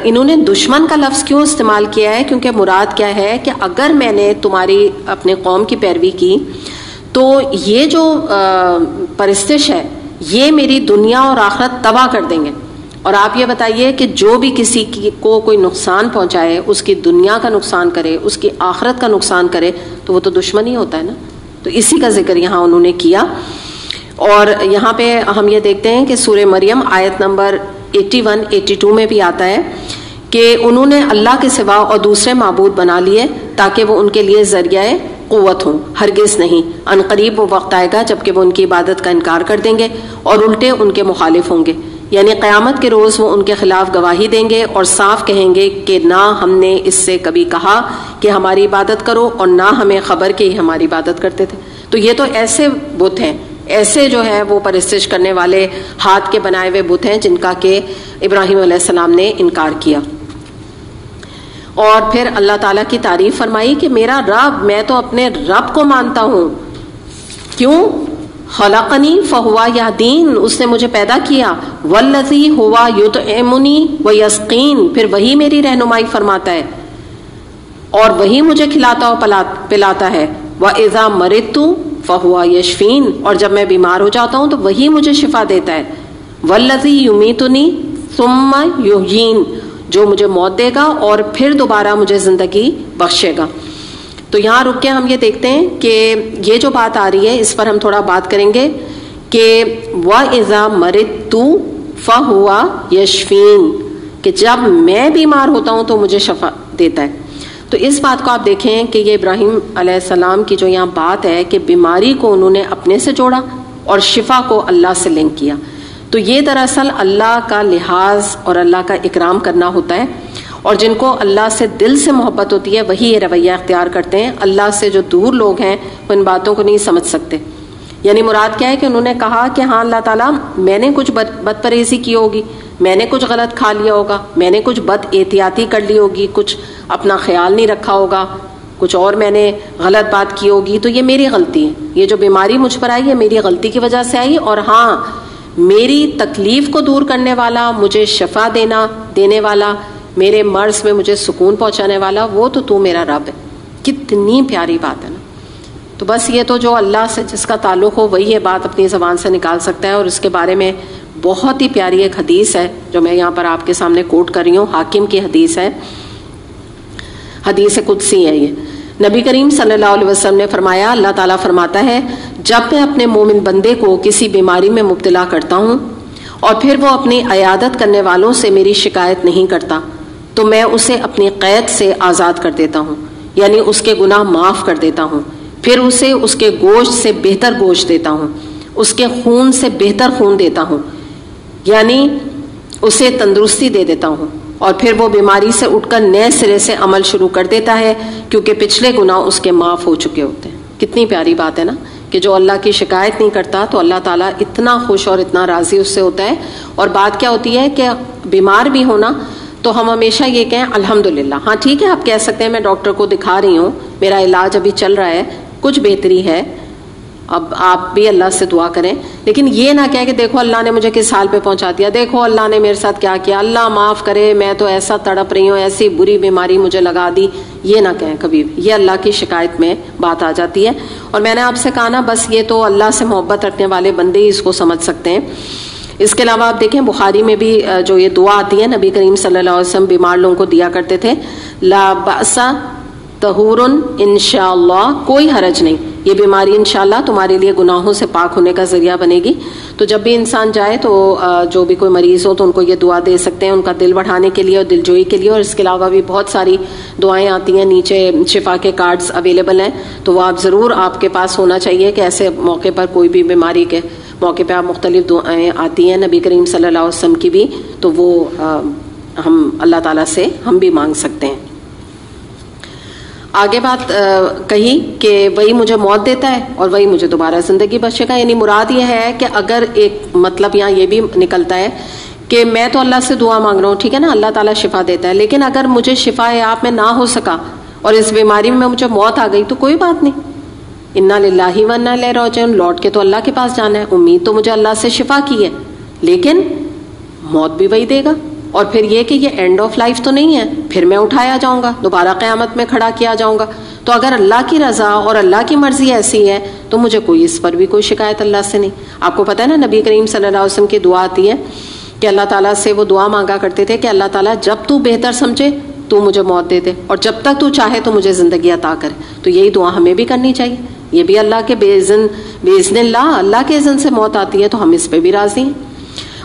S1: انہوں نے دشمن کا لفظ کیوں استعمال کیا ہے؟ کیونکہ مراد کیا ہے کہ اگر میں نے تمہاری اپنے قوم کی پیروی کی تو یہ جو پرستش ہے یہ میری دنیا اور آخرت تباہ کر دیں گے۔ اور آپ یہ بتائیے کہ جو بھی کسی کو کوئی نقصان پہنچائے، اس کی دنیا کا نقصان کرے، اس کی آخرت کا نقصان کرے، تو وہ تو دشمن ہی ہوتا ہے نا۔ تو اسی کا ذکر یہاں انہوں نے کیا۔ اور یہاں پہ ہم یہ دیکھتے ہیں کہ سورہ مریم آیت نمبر 81-82 میں بھی آتا ہے کہ انہوں نے اللہ کے سوا اور دوسرے معبود بنا لیے تاکہ وہ ان کے لیے ذریعہ قوت ہوں، ہرگز نہیں، ان قریب وہ وقت آئے گا جبکہ وہ ان کی عبادت کا انکار کر دیں گے اور الٹے ان کے مخالف ہوں گے، یعنی قیامت کے روز وہ ان کے خلاف گواہی دیں گے اور صاف کہیں گے کہ نہ ہم نے اس سے کبھی کہا کہ ہماری عبادت کرو اور نہ ہمیں خبر کہ ہماری عبادت کرتے تھے۔ تو یہ تو ایسے بت ہیں، ایسے جو ہے وہ پرستش کرنے والے ہاتھ کے بنائے ہوئے بت ہیں جن کا کہ ابراہیم علیہ السلام نے انکار کیا۔ اور پھر اللہ تعالیٰ کی تعریف فرمائی کہ میرا رب، میں تو اپنے رب کو مانتا ہوں۔ کیوں؟ خلقنی فہوا یہدین، اس نے مجھے پیدا کیا، والذی ہوا یطعمنی ویسقین، پھر وہی میری رہنمائی فرماتا ہے اور وہی مجھے کھلاتا اور پلاتا ہے، وَإِذَا مَرِضْتُ فَهُوَ یشفین، اور جب میں بیمار ہو جاتا ہوں تو وہی مجھے شفا دیتا ہے، وَالَّذِي یُمِیتُنی ثُمَّ یحیین، جو مجھے موت دے گا اور پھر دوبارہ مجھے زندگی بخشے گا۔ تو یہاں رک کے ہم یہ دیکھتے ہیں کہ یہ جو بات آ رہی ہے اس پر ہم تھوڑا بات کریں گے کہ وَإِذَا مَرِضْتُ فَهُوَ یشفین، کہ جب میں بیمار ہوتا ہوں تو مجھے شفا دیتا ہے۔ تو اس بات کو آپ دیکھیں کہ یہ ابراہیم علیہ السلام کی جو یہاں بات ہے کہ بیماری کو انہوں نے اپنے سے جوڑا اور شفا کو اللہ سے لنک کیا، تو یہ دراصل اللہ کا لحاظ اور اللہ کا اکرام کرنا ہوتا ہے، اور جن کو اللہ سے دل سے محبت ہوتی ہے وہی یہ رویہ اختیار کرتے ہیں۔ اللہ سے جو دور لوگ ہیں وہ ان باتوں کو نہیں سمجھ سکتے، یعنی مراد کیا ہے کہ انہوں نے کہا کہ ہاں اللہ تعالیٰ میں نے کچھ بد پرہیزی کی ہوگی، میں نے کچھ غلط کھا لیا ہوگا، میں نے کچھ بد احتیاطی کر لی ہوگی، کچھ اپنا خیال نہیں رکھا ہوگا، کچھ اور میں نے غلط بات کی ہوگی، تو یہ میری غلطی ہے، یہ جو بیماری مجھ پر آئی ہے میری غلطی کی وجہ سے آئی، اور ہاں میری تکلیف کو دور کرنے والا، مجھے شفا دینے والا، میرے مرض میں مجھے سکون پہنچانے والا وہ تو میرا رب ہے۔ کتنی پیاری بات ہے نا۔ تو بس یہ تو جو اللہ سے جس کا تعلق ہو وہی یہ بات اپنی زبان سے نکال سکتا ہے، اور اس کے بارے میں بہت ہی پیاری ایک حدیث ہے جو میں یہاں پر آپ کے سامنے کوٹ کر رہی ہوں، حاکم کی حدیث ہے، حدیث قدسی ہے یہ۔ نبی کریم صلی اللہ علیہ وسلم نے فرمایا، اللہ تعالیٰ فرماتا ہے جب میں اپنے مومن بندے کو کسی بیماری میں مبتلا کرتا ہوں اور پھر وہ اپنی عیادت کرنے والوں سے میری شکایت نہیں کرتا تو میں اسے اپنی قید سے آزاد کر دیتا ہوں، یعنی اس کے گناہ معاف کر دیتا ہوں، پھر اسے اس کے گوشت سے بہتر گوشت دیتا ہوں، اس کے خون سے بہتر خون دیتا ہوں، یعنی اسے تندرستی دے دیتا ہوں، اور پھر وہ بیماری سے اٹھ کر نئے سرے سے عمل شروع کر دیتا ہے کیونکہ پچھلے گناہ اس کے معاف ہو چکے ہوتے ہیں۔ کتنی پیاری بات ہے نا کہ جو اللہ کی شکایت نہیں کرتا تو اللہ تعالیٰ اتنا خوش اور اتنا راضی اس سے ہوتا ہے۔ اور بات کیا ہوتی ہے کہ بیمار بھی ہونا تو ہم ہمیشہ یہ کہیں الحمدللہ، ہاں ٹھیک ہے آپ کہہ سکتے ہیں میں ڈاکٹر کو دکھا رہی ہوں، میرا علاج ابھی چل رہا ہے، کچھ بہتری ہے، اب آپ بھی اللہ سے دعا کریں، لیکن یہ نہ کہہ کہ دیکھو اللہ نے مجھے کس حال پہ پہنچا دیا، دیکھو اللہ نے میرے ساتھ کیا کیا، اللہ معاف کرے میں تو ایسا تڑپ رہی ہوں، ایسی بری بیماری مجھے لگا دی، یہ نہ کہیں کبھی بھی، یہ اللہ کی شکایت میں بات آ جاتی ہے۔ اور میں نے آپ سے کہا نا بس یہ تو اللہ سے محبت رکھنے والے بندے ہی اس کو سمجھ سکتے ہیں۔ اس کے علاوہ آپ دیکھیں بخاری میں بھی جو یہ دعا آتی ہے نبی کریم صلی اللہ علیہ وسلم بیمار لوگوں کو دیا کرتے تھے، لا بأس طہور انشاءاللہ، کوئی حرج نہیں، یہ بیماری انشاءاللہ تمہارے لیے گناہوں سے پاک ہونے کا ذریعہ بنے گی۔ تو جب بھی انسان جائے تو جو بھی کوئی مریض ہو تو ان کو یہ دعا دے سکتے ہیں، ان کا دل بڑھانے کے لیے اور دل جوئی کے لیے۔ اور اس کے علاوہ بھی بہت ساری دعائیں آتی ہیں، نیچے شفا کے کارڈز اویلیبل ہیں، تو وہ آپ ضرور آپ کے پاس ہونا چاہیے کہ ایسے موقع پر کوئی بھی بیماری کے موقع پہ آپ مختلف دعائیں آتی ہیں نبی کریم صلی اللہ علیہ وسلم کی بھی، تو وہ ہم اللہ تعالیٰ سے ہم بھی مانگ سکتے ہیں۔ آگے بات کہی کہ وہی مجھے موت دیتا ہے اور وہی مجھے دوبارہ زندگی بخشے گا، یعنی مراد یہ ہے کہ اگر ایک مطلب یہاں یہ بھی نکلتا ہے کہ میں تو اللہ سے دعا مانگ رہا ہوں، ٹھیک ہے نا، اللہ تعالیٰ شفا دیتا ہے، لیکن اگر مجھے شفا آپ میں نہ ہو سکا اور اس بیماری میں مجھے موت آ گئی تو کوئی بات نہیں، انا للہ و انا الیہ راجعون، لوٹ کے تو اللہ کے پاس جانا ہے، امید تو مجھے اللہ سے شفا کی ہے، لیکن موت بھی وہی دے گا۔ اور پھر یہ کہ یہ اینڈ آف لائف تو نہیں ہے، پھر میں اٹھایا جاؤں گا، دوبارہ قیامت میں کھڑا کیا جاؤں گا۔ تو اگر اللہ کی رضا اور اللہ کی مرضی ایسی ہے تو مجھے کوئی اس پر بھی کوئی شکایت اللہ سے نہیں۔ آپ کو پتہ ہے نا نبی کریم صلی اللہ علیہ وسلم کی دعا آتی ہے کہ اللہ تعالیٰ سے وہ دعا مانگا کرتے تھے کہ اللہ تعالیٰ جب تو بہتر سمجھے تو مجھے موت دے دے، اور جب تک تو چاہے تو مجھے زندگی عطا کرے۔ تو یہی دعا ہمیں بھی کرنی چاہیے، یہ بھی اللہ کے باذن اللہ کے اذن سے موت آتی ہے تو ہم اس پہ بھی راضی ہیں۔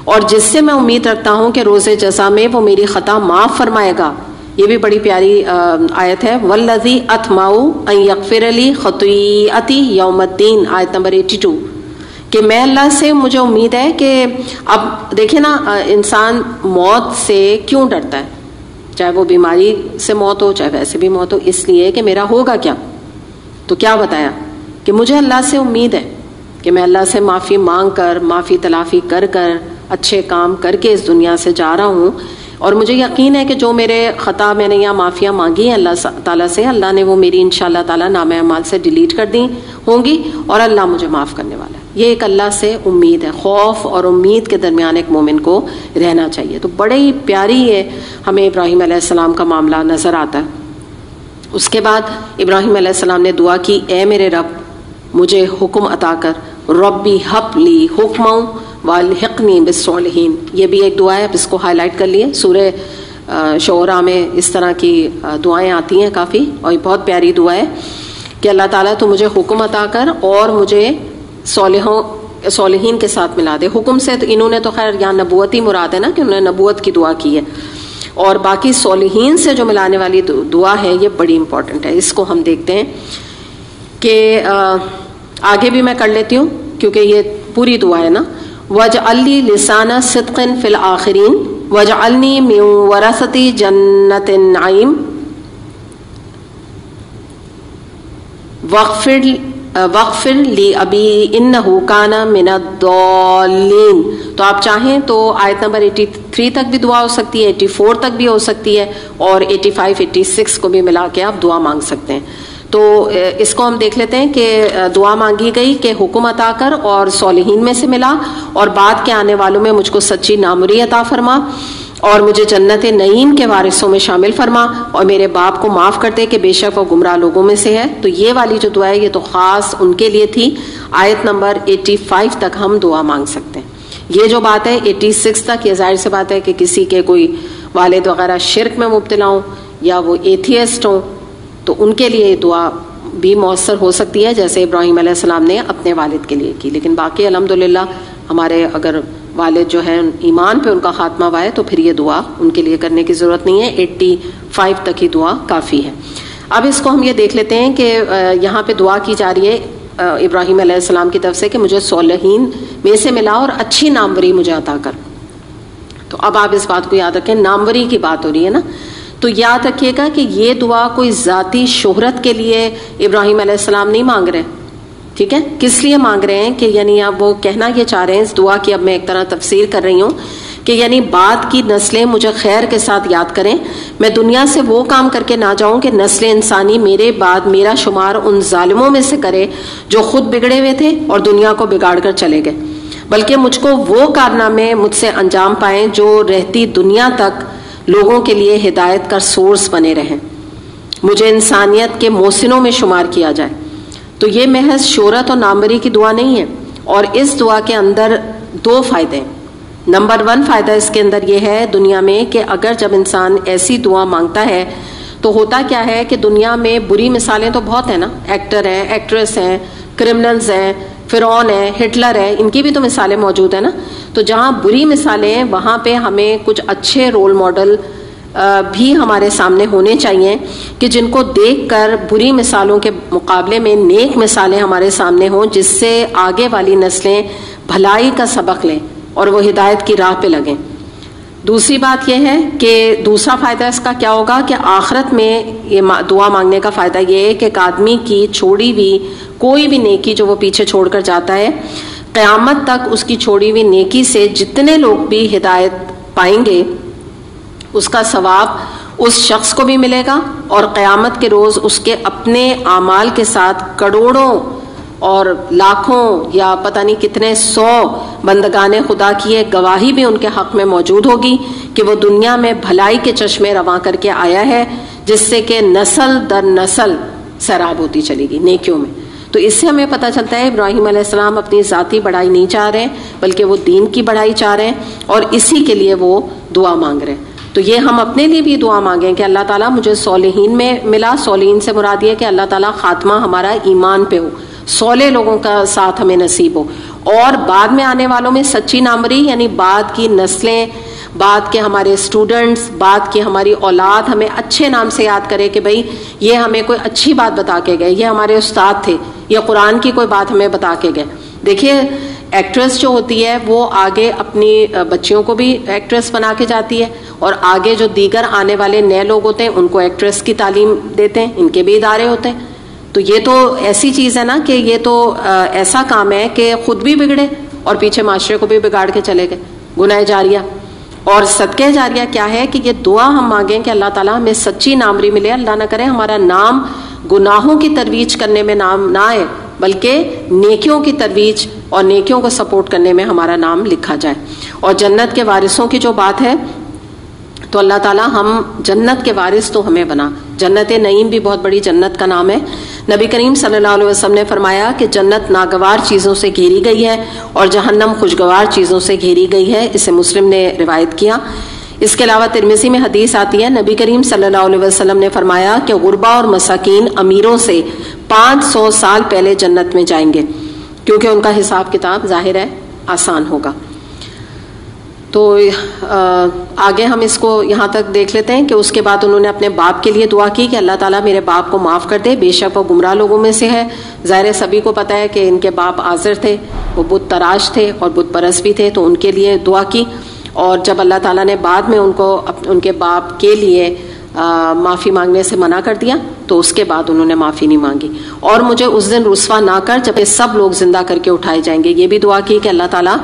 S1: اور جس سے میں امید رکھتا ہوں کہ روز جزا میں وہ میری خطا معاف فرمائے گا، یہ بھی بڑی پیاری آیت ہے، والذی اطمع ان یغفر لی خطیئتی یوم الدین، آیت نمبر 82، کہ میں اللہ سے مجھے امید ہے کہ اب دیکھیں نا انسان موت سے کیوں ڈرتا ہے، چاہے وہ بیماری سے موت ہو چاہے ویسے بھی موت ہو، اس لیے کہ میرا ہوگا کیا۔ تو کیا بتایا کہ مجھے اللہ سے امید ہے کہ میں اللہ سے معافی مانگ کر، معافی تلافی کر اچھے کام کر کے اس دنیا سے جا رہا ہوں، اور مجھے یقین ہے کہ جو میرے خطا میں نے یہاں معافیاں مانگی ہیں اللہ تعالیٰ سے، اللہ نے وہ میری انشاءاللہ تعالیٰ نامہ اعمال سے ڈیلیٹ کر دی ہوں گی، اور اللہ مجھے معاف کرنے والا ہے۔ یہ ایک اللہ سے امید ہے، خوف اور امید کے درمیان ایک مومن کو رہنا چاہیے۔ تو بڑے ہی پیاری ہے ہمیں ابراہیم علیہ السلام کا معاملہ نظر آتا ہے۔ اس کے بعد ابراہیم علیہ السلام نے دعا کی، اے میرے رب مجھے حکم عطا کر، ربی ہب لی حکما والحقنی بالصالحین، یہ بھی ایک دعا ہے، اب اس کو ہائی لائٹ کر لیے۔ سورہ شعراء میں اس طرح کی دعائیں آتی ہیں کافی، اور یہ بہت پیاری دعا ہے کہ اللہ تعالیٰ تو مجھے حکم عطا کر اور مجھے صالحین کے ساتھ ملا دے۔ حکم سے تو انہوں نے تو خیر یہاں نبوت ہی مراد ہے نا، کہ انہوں نے نبوت کی دعا کی ہے، اور باقی صالحین سے جو ملانے والی دعا ہے یہ بڑی امپورٹنٹ ہے۔ اس کو ہم دیکھتے ہیں کہ آگے بھی میں کر لیتی ہوں کیونکہ یہ پوری دعا ہے نا، وَاجْعَلْ لِي لِسَانَ صِدْقٍ فِي الْآخِرِينَ وَاجْعَلْنِي مِنْ وَرَثَةِ جَنَّةِ النَّعِيمِ وَاغْفِرْ وغفر لی ابی انہ کان من الضالین. تو آپ چاہیں تو آیت نمبر 83 تک بھی دعا ہو سکتی ہے, 84 تک بھی ہو سکتی ہے, اور 85 86 کو بھی ملا کے آپ دعا مانگ سکتے ہیں. تو اس کو ہم دیکھ لیتے ہیں کہ دعا مانگی گئی کہ حکم عطا کر اور صالحین میں سے ملا, اور بعد کے آنے والوں میں مجھ کو سچی نامری عطا فرما, اور مجھے جنت نعیم کے وارثوں میں شامل فرما, اور میرے باپ کو معاف کر دے کہ بے شک وہ گمراہ لوگوں میں سے ہے. تو یہ والی جو دعا ہے یہ تو خاص ان کے لیے تھی. آیت نمبر 85 تک ہم دعا مانگ سکتے ہیں. یہ جو بات ہے 86 تک, یہ ظاہر سی بات ہے کہ کسی کے کوئی والد وغیرہ شرک میں مبتلا ہوں یا وہ ایتھیسٹ ہوں تو ان کے لیے یہ دعا بھی مؤثر ہو سکتی ہے, جیسے ابراہیم علیہ السلام نے اپنے والد کے لیے کی. لیکن باقی الحمدللہ ہمارے اگر والد جو ہیں ایمان پہ ان کا خاتمہ ہوا ہے تو پھر یہ دعا ان کے لیے کرنے کی ضرورت نہیں ہے, 85 تک ہی دعا کافی ہے. اب اس کو ہم یہ دیکھ لیتے ہیں کہ یہاں پہ دعا کی جا رہی ہے ابراہیم علیہ السلام کی طرف سے کہ مجھے صالحین میں سے ملا اور اچھی ناموری مجھے عطا کر. تو اب آپ اس بات کو یاد رکھیں, ناموری کی بات ہو رہی ہے نا, تو یاد رکھیے گا کہ یہ دعا کوئی ذاتی شہرت کے لیے ابراہیم علیہ السلام نہیں مانگ رہے. ٹھیک ہے, کس لیے مانگ رہے ہیں کہ یعنی اب وہ کہنا یہ چاہ رہے ہیں اس دعا کی, اب میں ایک طرح تفسیر کر رہی ہوں کہ یعنی بعد کی نسلیں مجھے خیر کے ساتھ یاد کریں, میں دنیا سے وہ کام کر کے نہ جاؤں کہ نسل انسانی میرے بعد میرا شمار ان ظالموں میں سے کرے جو خود بگڑے ہوئے تھے اور دنیا کو بگاڑ کر چلے گئے, بلکہ مجھ کو وہ کارنامے مجھ سے انجام پائیں جو رہتی دنیا تک لوگوں کے لیے ہدایت کا سورس بنے رہیں, مجھے انسانیت کے محسنوں میں شمار کیا جائے. تو یہ محض شہرت اور ناموری کی دعا نہیں ہے, اور اس دعا کے اندر 2 فائدے ہیں. نمبر 1 فائدہ اس کے اندر یہ ہے دنیا میں کہ اگر جب انسان ایسی دعا مانگتا ہے تو ہوتا کیا ہے کہ دنیا میں بری مثالیں تو بہت ہیں نا, ایکٹر ہیں, ایکٹریس ہیں, کرمنلز ہیں, فرعون ہے, ہٹلر ہے, ان کی بھی تو مثالیں موجود ہیں نا. تو جہاں بری مثالیں ہیں وہاں پہ ہمیں کچھ اچھے رول ماڈل بھی ہمارے سامنے ہونے چاہیے کہ جن کو دیکھ کر بری مثالوں کے مقابلے میں نیک مثالیں ہمارے سامنے ہوں, جس سے آگے والی نسلیں بھلائی کا سبق لیں اور وہ ہدایت کی راہ پہ لگیں. دوسری بات یہ ہے کہ دوسرا فائدہ اس کا کیا ہوگا کہ آخرت میں یہ دعا مانگنے کا فائدہ یہ ہے کہ ایک آدمی کی چھوڑی ہوئی کوئی بھی نیکی جو وہ پیچھے چھوڑ کر جاتا ہے, قیامت تک اس کی چھوڑی ہوئی نیکی سے جتنے لوگ بھی ہدایت پائیں گے اس کا ثواب اس شخص کو بھی ملے گا, اور قیامت کے روز اس کے اپنے اعمال کے ساتھ کروڑوں اور لاکھوں یا پتہ نہیں کتنے 100 بندگان خدا کی ایک گواہی بھی ان کے حق میں موجود ہوگی کہ وہ دنیا میں بھلائی کے چشمے رواں کر کے آیا ہے, جس سے کہ نسل در نسل سیراب ہوتی چلی گی نیکیوں میں. تو اس سے ہمیں پتہ چلتا ہے ابراہیم علیہ السلام اپنی ذاتی بڑائی نہیں چاہ رہے بلکہ وہ دین کی بڑائی چاہ رہے ہیں, اور اسی کے لیے وہ دعا مانگ رہے ہیں. تو یہ ہم اپنے لیے بھی دعا مانگیں کہ اللہ تعالیٰ مجھے صالحین میں ملا. صالحین سے مراد یہ کہ اللہ تعالیٰ خاتمہ ہمارا ایمان پہ ہو, صالح لوگوں کا ساتھ ہمیں نصیب ہو, اور بعد میں آنے والوں میں سچی نامری یعنی بعد کی نسلیں, بعد کے ہمارے اسٹوڈنٹس, بعد کی ہماری اولاد ہمیں اچھے نام سے یاد کرے کہ بھئی یہ ہمیں کوئی اچھی بات بتا کے گئے, یہ ہمارے استاد تھے, یہ قرآن کی کوئی بات ہمیں بتا کے گئے. دیکھیے ایکٹریس جو ہوتی ہے وہ آگے اپنی بچیوں کو بھی ایکٹریس بنا کے جاتی ہے, اور آگے جو دیگر آنے والے نئے لوگ ہوتے ہیں ان کو ایکٹریس کی تعلیم دیتے ہیں, ان کے بھی ادارے ہوتے ہیں. تو یہ تو ایسی چیز ہے نا کہ یہ تو ایسا کام ہے کہ خود بھی بگڑے اور پیچھے معاشرے کو بھی بگاڑ کے چلے گئے, گناہ جاریہ. اور صدقہ جاریہ کیا ہے کہ یہ دعا ہم مانگیں کہ اللہ تعالیٰ ہمیں سچی نامری ملے, اللہ نہ کرے ہمارا نام گناہوں کی ترویج کرنے میں نام نہ آئے بلکہ نیکیوں کی ترویج اور نیکیوں کو سپورٹ کرنے میں ہمارا نام لکھا جائے. اور جنت کے وارثوں کی جو بات ہے تو اللہ تعالیٰ ہم جنت کے وارث تو ہمیں بنا. جنت نعیم بھی بہت بڑی جنت کا نام ہے. نبی کریم صلی اللہ علیہ وسلم نے فرمایا کہ جنت ناگوار چیزوں سے گھیری گئی ہے اور جہنم خوشگوار چیزوں سے گھیری گئی ہے. اسے مسلم نے روایت کیا. اس کے علاوہ ترمذی میں حدیث آتی ہے, نبی کریم صلی اللہ علیہ وسلم نے فرمایا کہ غربا اور مساکین امیروں سے 500 سال پہلے جنت میں جائیں گے کیونکہ ان کا حساب کتاب ظاہر ہے آسان ہوگا. تو آگے ہم اس کو یہاں تک دیکھ لیتے ہیں کہ اس کے بعد انہوں نے اپنے باپ کے لیے دعا کی کہ اللہ تعالیٰ میرے باپ کو معاف کر دے, بے شک وہ گمراہ لوگوں میں سے ہے. ظاہر سبھی کو پتہ ہے کہ ان کے باپ عازر تھے, وہ بت تراش تھے اور بت پرست بھی تھے, تو ان کے لیے دعا کی. اور جب اللہ تعالیٰ نے بعد میں ان کو ان کے باپ کے لیے معافی مانگنے سے منع کر دیا تو اس کے بعد انہوں نے معافی نہیں مانگی. اور مجھے اس دن رسوا نہ کر جب سب لوگ زندہ کر کے اٹھائے جائیں گے. یہ بھی دعا کی کہ اللہ تعالیٰ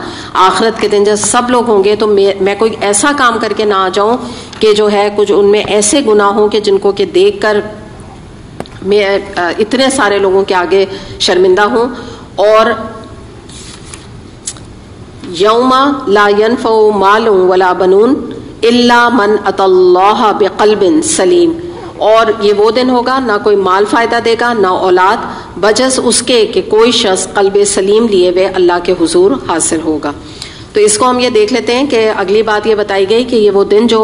S1: آخرت کے دن جب سب لوگ ہوں گے تو میں کوئی ایسا کام کر کے نہ آ جاؤں کہ جو ہے کچھ ان میں ایسے گناہ ہوں کہ جن کو کہ دیکھ کر میں اتنے سارے لوگوں کے آگے شرمندہ ہوں. اور یوم لا ينفع مال ولا بنون الا من اتى الله بقلب سلیم. اور یہ وہ دن ہوگا نہ کوئی مال فائدہ دے گا نہ اولاد بجز اس کے کہ کوئی شخص قلب سلیم لیے ہوئے اللہ کے حضور حاضر ہوگا. تو اس کو ہم یہ دیکھ لیتے ہیں کہ اگلی بات یہ بتائی گئی کہ یہ وہ دن جو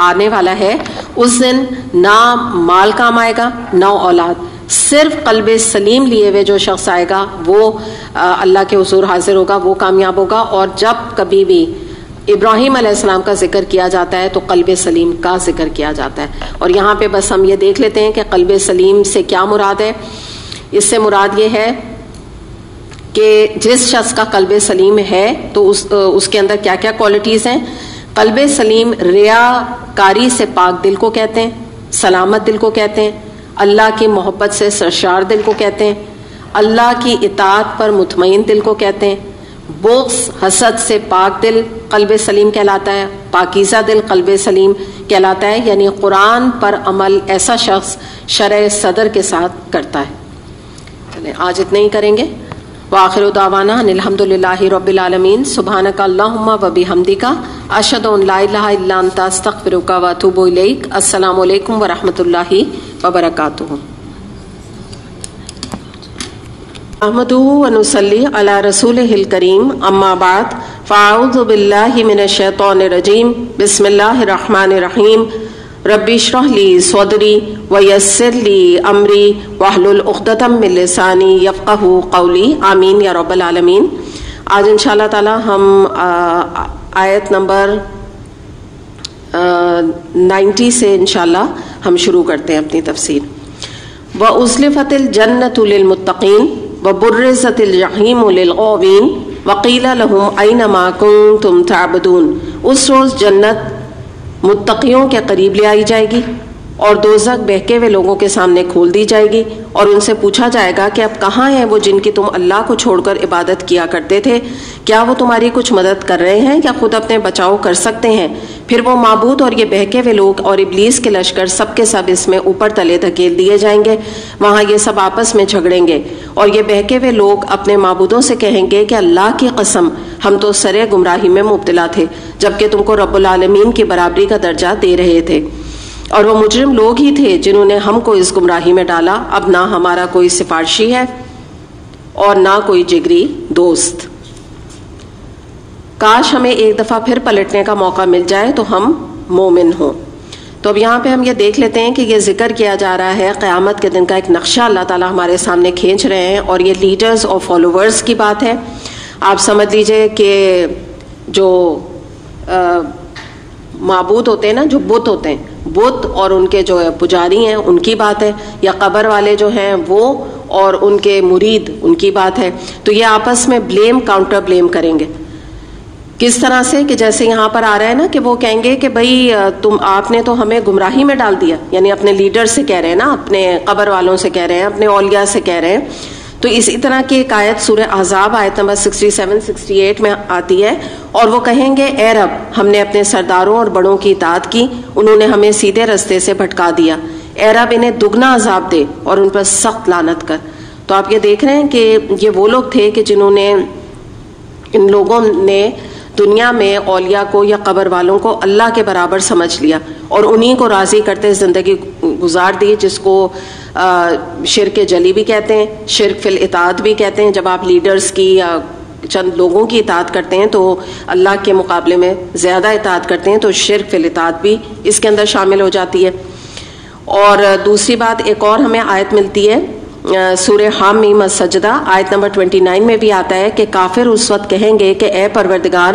S1: آنے والا ہے اس دن نہ مال کام آئے گا نہ اولاد, صرف قلب سلیم لیے ہوئے جو شخص آئے گا وہ اللہ کے حضور حاضر ہوگا, وہ کامیاب ہوگا. اور جب کبھی بھی ابراہیم علیہ السلام کا ذکر کیا جاتا ہے تو قلب سلیم کا ذکر کیا جاتا ہے. اور یہاں پہ بس ہم یہ دیکھ لیتے ہیں کہ قلب سلیم سے کیا مراد ہے. اس سے مراد یہ ہے کہ جس شخص کا قلب سلیم ہے تو اس کے اندر کیا کیا کوالٹیز ہیں. قلب سلیم ریاکاری سے پاک دل کو کہتے ہیں, سلامت دل کو کہتے ہیں, اللہ کی محبت سے سرشار دل کو کہتے ہیں, اللہ کی اطاعت پر مطمئن دل کو کہتے ہیں, بغض حسد سے پاک دل قلب سلیم کہلاتا ہے, پاکیزہ دل قلب سلیم کہلاتا ہے. یعنی قرآن پر عمل ایسا شخص شرع صدر کے ساتھ کرتا ہے. چلیں آج اتنے ہی کریں گے. وآخر دعوانا ان الحمد للہ رب العالمین. سبحانک اللہم و بحمدک اشہد ان لا الہ الا انت استغفرک و اتوب الیک. السلام علیکم ورحمۃ اللہ وبرکاتہ. احمدہ ونصلی علی رسولہ الکریم. اما بعد فاعوذ باللہ من الشیطان الرجیم. بسم اللہ الرحمن الرحیم. رب اشرح لی صدری ویسر لی امری واحلل عقدۃ من لسانی یفقہوا قولی. آمین یا رب العالمین. آج انشاءاللہ تعالی ہم آیت نمبر 90 سے انشاءاللہ ہم شروع کرتے ہیں اپنی تفسیر. وَأُزْلِفَتِ الْجَنَّةُ لِلْمُتَّقِينَ وَبُرِّزَتِ الْجَحِيمُ لِلْغَاوِينَ وَقِيلَ لَهُمْ أَيْنَ مَا كُنتُمْ تَعْبُدُونَ. اس روز جنت متقیوں کے قریب لے آئی جائے گی اور دوزخ بہکے ہوئے لوگوں کے سامنے کھول دی جائے گی اور ان سے پوچھا جائے گا کہ اب کہاں ہیں وہ جن کی تم اللہ کو چھوڑ کر عبادت کیا کرتے تھے؟ کیا وہ تمہاری کچھ مدد کر رہے ہیں یا خود اپنے بچاؤ کر سکتے ہیں؟ پھر وہ معبود اور یہ بہکے ہوئے لوگ اور ابلیس کے لشکر سب کے سب اس میں اوپر تلے دھکیل دیے جائیں گے. وہاں یہ سب آپس میں جھگڑیں گے اور یہ بہکے ہوئے لوگ اپنے معبودوں سے کہیں گے کہ اللہ کی قسم ہم تو سرے گمراہی میں مبتلا تھے جبکہ تم کو رب العالمین کی برابری کا درجہ دے رہے تھے, اور وہ مجرم لوگ ہی تھے جنہوں نے ہم کو اس گمراہی میں ڈالا. اب نہ ہمارا کوئی سفارشی ہے اور نہ کوئی جگری دوست. کاش ہمیں ایک دفعہ پھر پلٹنے کا موقع مل جائے تو ہم مومن ہوں. تو اب یہاں پہ ہم یہ دیکھ لیتے ہیں کہ یہ ذکر کیا جا رہا ہے قیامت کے دن کا ایک نقشہ اللہ تعالیٰ ہمارے سامنے کھینچ رہے ہیں, اور یہ لیڈرز اور فالوورز کی بات ہے. آپ سمجھ لیجئے کہ جو معبود ہوتے ہیں نا, جو بت ہوتے ہیں, بت اور ان کے جو پجاری ہیں ان کی بات ہے, یا قبر والے جو ہیں وہ اور ان کے مرید ان کی بات ہے. تو یہ آپس میں بلیم کاؤنٹر بلیم کریں گے. کس طرح سے کہ جیسے یہاں پر آ رہا ہے نا کہ وہ کہیں گے کہ بھائی آپ نے تو ہمیں گمراہی میں ڈال دیا, یعنی اپنے لیڈر سے کہہ رہے ہیں نا, اپنے قبر والوں سے کہہ رہے ہیں, اپنے اولیاء سے کہہ رہے ہیں. تو اسی طرح کی ایک آیت سورہ احزاب آیت نمبر 67-68 میں آتی ہے, اور وہ کہیں گے اے رب ہم نے اپنے سرداروں اور بڑوں کی اطاعت کی, انہوں نے ہمیں سیدھے رستے سے بھٹکا دیا. اے رب انہیں دگنا عذاب دے اور ان پر سخت لعنت کر. تو آپ یہ دیکھ رہے ہیں کہ یہ وہ لوگ تھے کہ جنہوں نے, ان لوگوں نے دنیا میں اولیاء کو یا قبر والوں کو اللہ کے برابر سمجھ لیا اور انہی کو راضی کرتے زندگی گزار دی, جس کو شرک جلی بھی کہتے ہیں, شرک فی الاطاعت بھی کہتے ہیں. جب آپ لیڈرز کی یا چند لوگوں کی اطاعت کرتے ہیں تو اللہ کے مقابلے میں زیادہ اطاعت کرتے ہیں, تو شرک فی الاطاعت بھی اس کے اندر شامل ہو جاتی ہے. اور دوسری بات ایک اور ہمیں آیت ملتی ہے سورہ حامیم السجدہ آیت نمبر 29 میں بھی آتا ہے کہ کافر اس وقت کہیں گے کہ اے پروردگار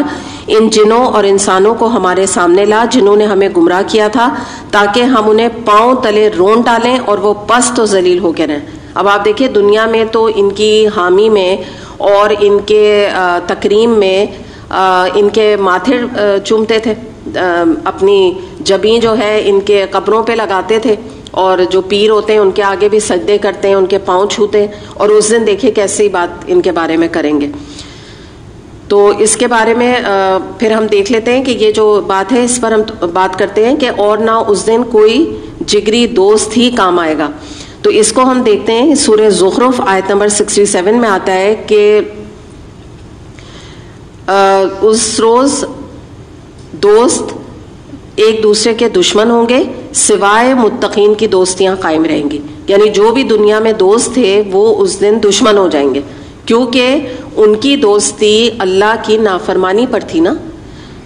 S1: ان جنوں اور انسانوں کو ہمارے سامنے لا جنہوں نے ہمیں گمراہ کیا تھا, تاکہ ہم انہیں پاؤں تلے رون ڈالیں اور وہ پست و ذلیل ہو کے رہیں. اب آپ دیکھیں دنیا میں تو ان کی حامی میں اور ان کے تکریم میں ان کے ماتھے چومتے تھے, اپنی جبیں جو ہے ان کے قبروں پہ لگاتے تھے, اور جو پیر ہوتے ہیں ان کے آگے بھی سجدے کرتے ہیں, ان کے پاؤں چھوتے ہیں, اور اس دن دیکھیں کیسی بات ان کے بارے میں کریں گے. تو اس کے بارے میں پھر ہم دیکھ لیتے ہیں کہ یہ جو بات ہے اس پر ہم بات کرتے ہیں کہ اور نہ اس دن کوئی جگری دوست ہی کام آئے گا. تو اس کو ہم دیکھتے ہیں سورہ زخرف آیت نمبر 67 میں آتا ہے کہ اس روز دوست ایک دوسرے کے دشمن ہوں گے سوائے متقین کی دوستیاں قائم رہیں گی. یعنی جو بھی دنیا میں دوست تھے وہ اس دن دشمن ہو جائیں گے, کیونکہ ان کی دوستی اللہ کی نافرمانی پر تھی نا,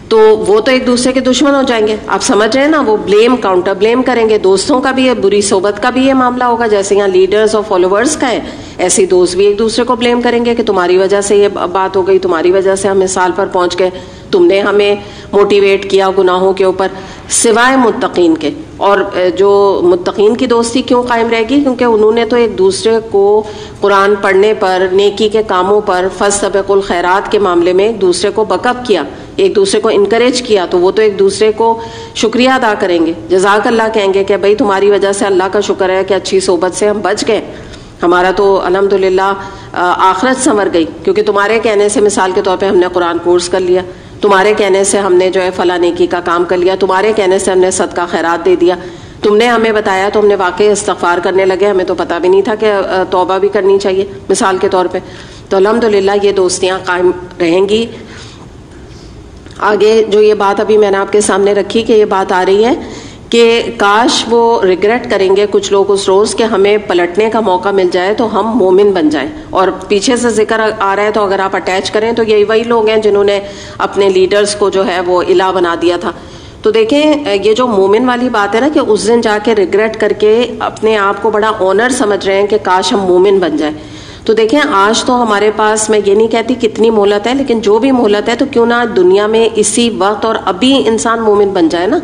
S1: تو وہ تو ایک دوسرے کے دشمن ہو جائیں گے. آپ سمجھ رہے ہیں نا, وہ بلیم کاؤنٹر بلیم کریں گے. دوستوں کا بھی ہے, بری صحبت کا بھی یہ معاملہ ہوگا, جیسے یہاں لیڈرز اور فالوورز کا ہے, ایسے دوست بھی ایک دوسرے کو بلیم کریں گے کہ تمہاری وجہ سے یہ بات ہو گئی, تمہاری وجہ سے ہم اس حال پر پہنچ گئے, تم نے ہمیں موٹیویٹ کیا گناہوں کے اوپر, سوائے متقین کے. اور جو متقین کی دوستی کیوں قائم رہے گی؟ کیونکہ انہوں نے تو ایک دوسرے کو قرآن پڑھنے پر, نیکی کے کاموں پر, فاستبقوا الخیرات کے معاملے میں ایک دوسرے کو بیک اپ کیا, ایک دوسرے کو انکریج کیا, تو وہ تو ایک دوسرے کو شکریہ ادا کریں گے, جزاک اللہ کہیں گے کہ بھائی تمہاری وجہ سے اللہ کا شکر ہے کہ اچھی صحبت سے ہم بچ گئے, ہمارا تو الحمدللہ آخرت سنور گئی, کیونکہ تمہارے کہنے سے مثال کے طور پہ ہم نے قرآن کورس کر لیا, تمہارے کہنے سے ہم نے جو ہے فلاں نیکی کا کام کر لیا, تمہارے کہنے سے ہم نے صدقہ خیرات دے دیا, تم نے ہمیں بتایا تو ہم نے واقعی استغفار کرنے لگے, ہمیں تو پتہ بھی نہیں تھا کہ توبہ بھی کرنی چاہیے مثال کے طور پہ. تو الحمدللہ یہ دوستیاں قائم رہیں گی. آگے جو یہ بات ابھی میں نے آپ کے سامنے رکھی کہ یہ بات آ رہی ہے کہ کاش وہ ریگریٹ کریں گے کچھ لوگ اس روز کہ ہمیں پلٹنے کا موقع مل جائے تو ہم مومن بن جائیں. اور پیچھے سے ذکر آ رہا ہے تو اگر آپ اٹیچ کریں تو یہی وہی لوگ ہیں جنہوں نے اپنے لیڈرز کو جو ہے وہ الہ بنا دیا تھا. تو دیکھیں یہ جو مومن والی بات ہے نا کہ اس دن جا کے ریگریٹ کر کے اپنے آپ کو بڑا آنر سمجھ رہے ہیں کہ کاش ہم مومن بن جائیں. تو دیکھیں آج تو ہمارے پاس, میں یہ نہیں کہتی کتنی مہلت ہے, لیکن جو بھی مہلت ہے تو کیوں نہ دنیا میں اسی وقت اور ابھی انسان مومن بن جائے نا.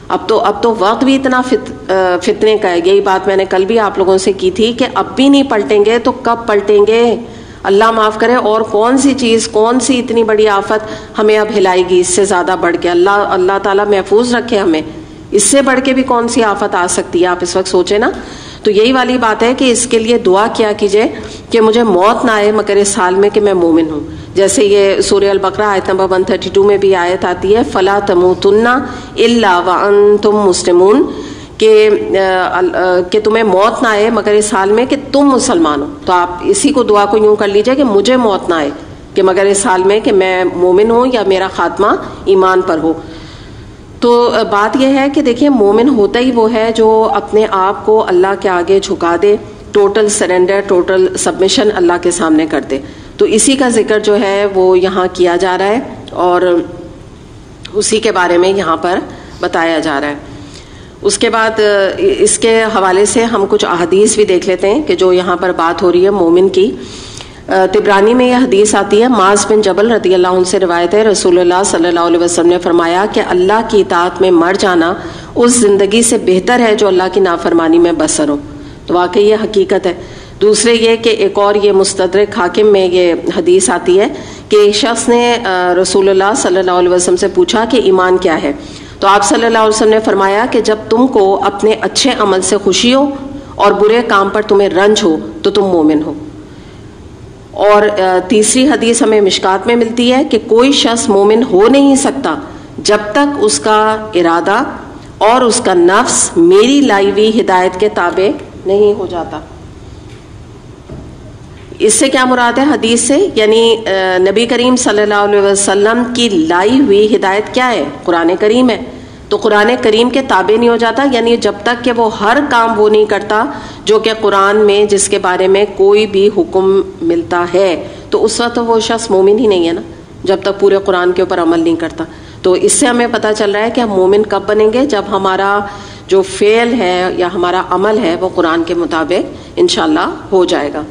S1: اب تو وقت بھی اتنا فتنے کا ہے. یہی بات میں نے کل بھی آپ لوگوں سے کی تھی کہ اب بھی نہیں پلٹیں گے تو کب پلٹیں گے؟ اللہ معاف کرے. اور کون سی چیز, کون سی اتنی بڑی آفت ہمیں اب ہلائے گی اس سے زیادہ بڑھ کے؟ اللہ تعالیٰ محفوظ رکھے ہمیں, اس سے بڑھ کے بھی کون سی آفت آ سکتی ہے؟ آپ اس وقت سوچیں نا. تو یہی والی بات ہے کہ اس کے لیے دعا کیا کیجئے کہ مجھے موت نہ آئے مگر اس حال میں کہ میں مومن ہوں. جیسے یہ سورہ البقرہ آیت نمبر 132 میں بھی آیت آتی ہے فَلَا تَمُوتُنَّ إِلَّا وَأَنْتُمْ مُسْلِمُونَ, کہ تمہیں موت نہ آئے مگر اس حال میں کہ تم مسلمان ہو. تو آپ اسی کو دعا کو یوں کر لیجئے کہ مجھے موت نہ آئے کہ مگر اس حال میں کہ میں مومن ہوں یا میرا خاتمہ ایمان پر ہو. تو بات یہ ہے کہ دیکھیں مومن ہوتا ہی وہ ہے جو اپنے آپ کو اللہ کے آگے جھکا دے, ٹوٹل سرنڈر, ٹوٹل سبمیشن اللہ کے سامنے کر دے. تو اسی کا ذکر جو ہے وہ یہاں کیا جا رہا ہے اور اسی کے بارے میں یہاں پر بتایا جا رہا ہے. اس کے بعد اس کے حوالے سے ہم کچھ احادیث بھی دیکھ لیتے ہیں کہ جو یہاں پر بات ہو رہی ہے مومن کی. طبرانی میں یہ حدیث آتی ہے, معاذ بن جبل رضی اللہ عنہ سے روایت ہے, رسول اللہ صلی اللہ علیہ وسلم نے فرمایا کہ اللہ کی اطاعت میں مر جانا اس زندگی سے بہتر ہے جو اللہ کی نافرمانی میں بسر ہو. تو واقعی یہ حقیقت ہے. دوسرے یہ کہ ایک اور یہ مستدرک حاکم میں یہ حدیث آتی ہے کہ ایک شخص نے رسول اللہ صلی اللہ علیہ وسلم سے پوچھا کہ ایمان کیا ہے؟ تو آپ صلی اللہ علیہ وسلم نے فرمایا کہ جب تم کو اپنے اچھے عمل سے خوشی ہو اور برے کام پر تمہیں رنج ہو تو تم مومن ہو. اور تیسری حدیث ہمیں مشکات میں ملتی ہے کہ کوئی شخص مومن ہو نہیں سکتا جب تک اس کا ارادہ اور اس کا نفس میری لائی ہوئی ہدایت کے تابع نہیں ہو جاتا. اس سے کیا مراد ہے حدیث سے؟ یعنی نبی کریم صلی اللہ علیہ وسلم کی لائی ہوئی ہدایت کیا ہے؟ قرآن کریم ہے. تو قرآن کریم کے تابع نہیں ہو جاتا, یعنی جب تک کہ وہ ہر کام وہ نہیں کرتا جو کہ قرآن میں جس کے بارے میں کوئی بھی حکم ملتا ہے, تو اس وقت وہ شخص مومن ہی نہیں ہے نا, جب تک پورے قرآن کے اوپر عمل نہیں کرتا. تو اس سے ہمیں پتہ چل رہا ہے کہ ہم مومن کب بنیں گے؟ جب ہمارا جو فعل ہے یا ہمارا عمل ہے وہ قرآن کے مطابق انشاءاللہ ہو جائے گا.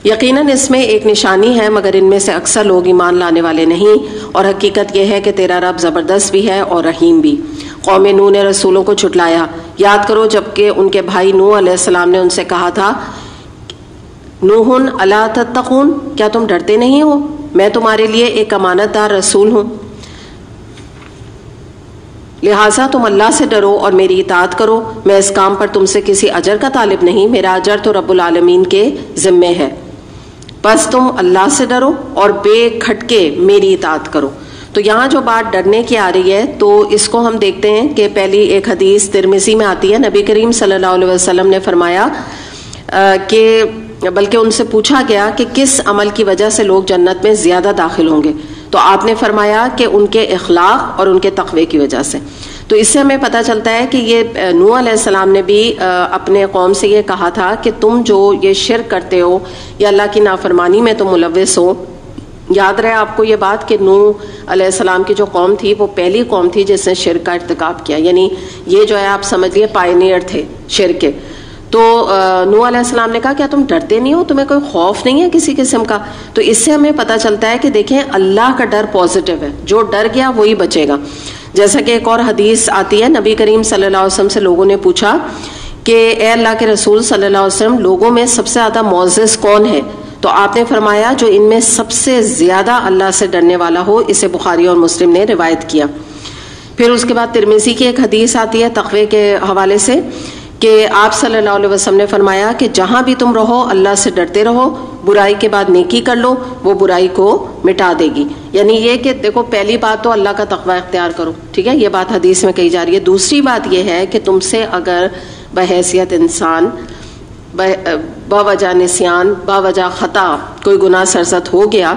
S1: یقیناً اس میں ایک نشانی ہے مگر ان میں سے اکثر لوگ ایمان لانے والے نہیں, اور حقیقت یہ ہے کہ تیرا رب زبردست بھی ہے اور رحیم بھی. قوم نوح نے رسولوں کو جھٹلایا. یاد کرو جبکہ ان کے بھائی نوح علیہ السلام نے ان سے کہا تھا نوح الا تتقون, کیا تم ڈرتے نہیں ہو؟ میں تمہارے لیے ایک امانت دار رسول ہوں. لہٰذا تم اللہ سے ڈرو اور میری اطاعت کرو. میں اس کام پر تم سے کسی اجر کا طالب نہیں، میرا اجر تو رب العالمین کے ذمے ہے. بس تم اللہ سے ڈرو اور بے کھٹکے میری اطاعت کرو. تو یہاں جو بات ڈرنے کی آ رہی ہے تو اس کو ہم دیکھتے ہیں کہ پہلی ایک حدیث ترمذی میں آتی ہے. نبی کریم صلی اللہ علیہ وسلم نے فرمایا کہ بلکہ ان سے پوچھا گیا کہ کس عمل کی وجہ سے لوگ جنت میں زیادہ داخل ہوں گے، تو آپ نے فرمایا کہ ان کے اخلاق اور ان کے تقوی کی وجہ سے. تو اس سے ہمیں پتہ چلتا ہے کہ یہ نوح علیہ السلام نے بھی اپنے قوم سے یہ کہا تھا کہ تم جو یہ شرک کرتے ہو یا اللہ کی نافرمانی میں تم ملوث ہو. یاد رہے آپ کو یہ بات کہ نوح علیہ السلام کی جو قوم تھی وہ پہلی قوم تھی جس نے شرک کا ارتکاب کیا، یعنی یہ جو ہے آپ سمجھ لیے پائنیئر تھے شرک کے. تو نوح علیہ السلام نے کہا کیا تم ڈرتے نہیں ہو، تمہیں کوئی خوف نہیں ہے کسی قسم کا؟ تو اس سے ہمیں پتہ چلتا ہے کہ دیکھیں اللہ کا ڈر پازیٹیو ہے، جو ڈر گیا وہی بچے گا. جیسا کہ ایک اور حدیث آتی ہے، نبی کریم صلی اللہ علیہ وسلم سے لوگوں نے پوچھا کہ اے اللہ کے رسول صلی اللہ علیہ وسلم، لوگوں میں سب سے زیادہ معزز کون ہے؟ تو آپ نے فرمایا جو ان میں سب سے زیادہ اللہ سے ڈرنے والا ہو. اسے بخاری اور مسلم نے روایت کیا. پھر اس کے بعد ترمذی کی ایک حدیث آتی ہے تقوی کے حوالے سے کہ آپ صلی اللہ علیہ وسلم نے فرمایا کہ جہاں بھی تم رہو اللہ سے ڈرتے رہو، برائی کے بعد نیکی کر لو، وہ برائی کو مٹا دے گی. یعنی یہ کہ دیکھو پہلی بات تو اللہ کا تقوی اختیار کرو، ٹھیک ہے، یہ بات حدیث میں کہی جا رہی ہے. دوسری بات یہ ہے کہ تم سے اگر بحیثیت انسان باوجہ نسیان باوجہ خطا کوئی گناہ سرزد ہو گیا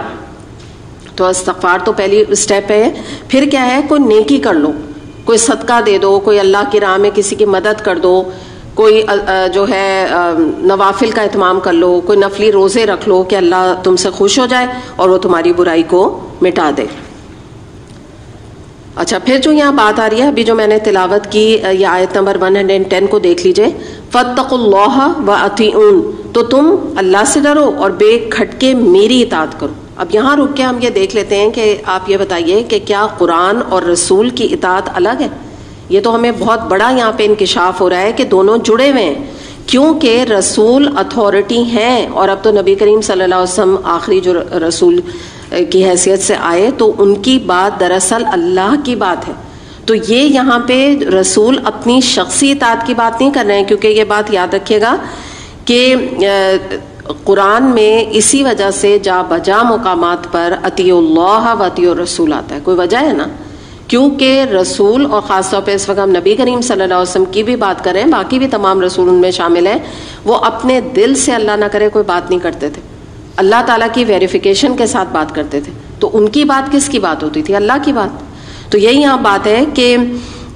S1: تو استغفار تو پہلی اسٹیپ ہے. پھر کیا ہے، کوئی نیکی کر لو، کوئی صدقہ دے دو، کوئی اللہ کی راہ میں کسی کی مدد کر دو، کوئی جو ہے نوافل کا اہتمام کر لو، کوئی نفلی روزے رکھ لو کہ اللہ تم سے خوش ہو جائے اور وہ تمہاری برائی کو مٹا دے. اچھا، پھر جو یہاں بات آ رہی ہے ابھی جو میں نے تلاوت کی، یہ آیت نمبر 110 کو دیکھ لیجئے. فَاتَّقُوا اللَّهَ وَأَطِيعُونِ، تو تم اللہ سے ڈرو اور بے کھٹکے میری اطاعت کرو. اب یہاں رک کے ہم یہ دیکھ لیتے ہیں کہ آپ یہ بتائیے کہ کیا قرآن اور رسول کی اطاعت الگ ہے؟ یہ تو ہمیں بہت بڑا یہاں پہ انکشاف ہو رہا ہے کہ دونوں جڑے ہوئے ہیں، کیونکہ رسول اتھارٹی ہیں اور اب تو نبی کریم صلی اللہ علیہ وسلم آخری جو رسول کی حیثیت سے آئے تو ان کی بات دراصل اللہ کی بات ہے. تو یہ یہاں پہ رسول اپنی شخصی اطاعت کی بات نہیں کر رہے ہیں، کیونکہ یہ بات یاد رکھیے گا کہ قرآن میں اسی وجہ سے جا بجا مقامات پر اطیعوا اللہ و اطیعوا الرسول آتا ہے. کوئی وجہ ہے نا، کیونکہ رسول اور خاص طور پہ اس وقت ہم نبی کریم صلی اللہ علیہ وسلم کی بھی بات کریں، باقی بھی تمام رسول ان میں شامل ہیں، وہ اپنے دل سے اللہ نہ کرے کوئی بات نہیں کرتے تھے، اللہ تعالیٰ کی ویریفیکیشن کے ساتھ بات کرتے تھے. تو ان کی بات کس کی بات ہوتی تھی؟ اللہ کی بات. تو یہی یہاں بات ہے کہ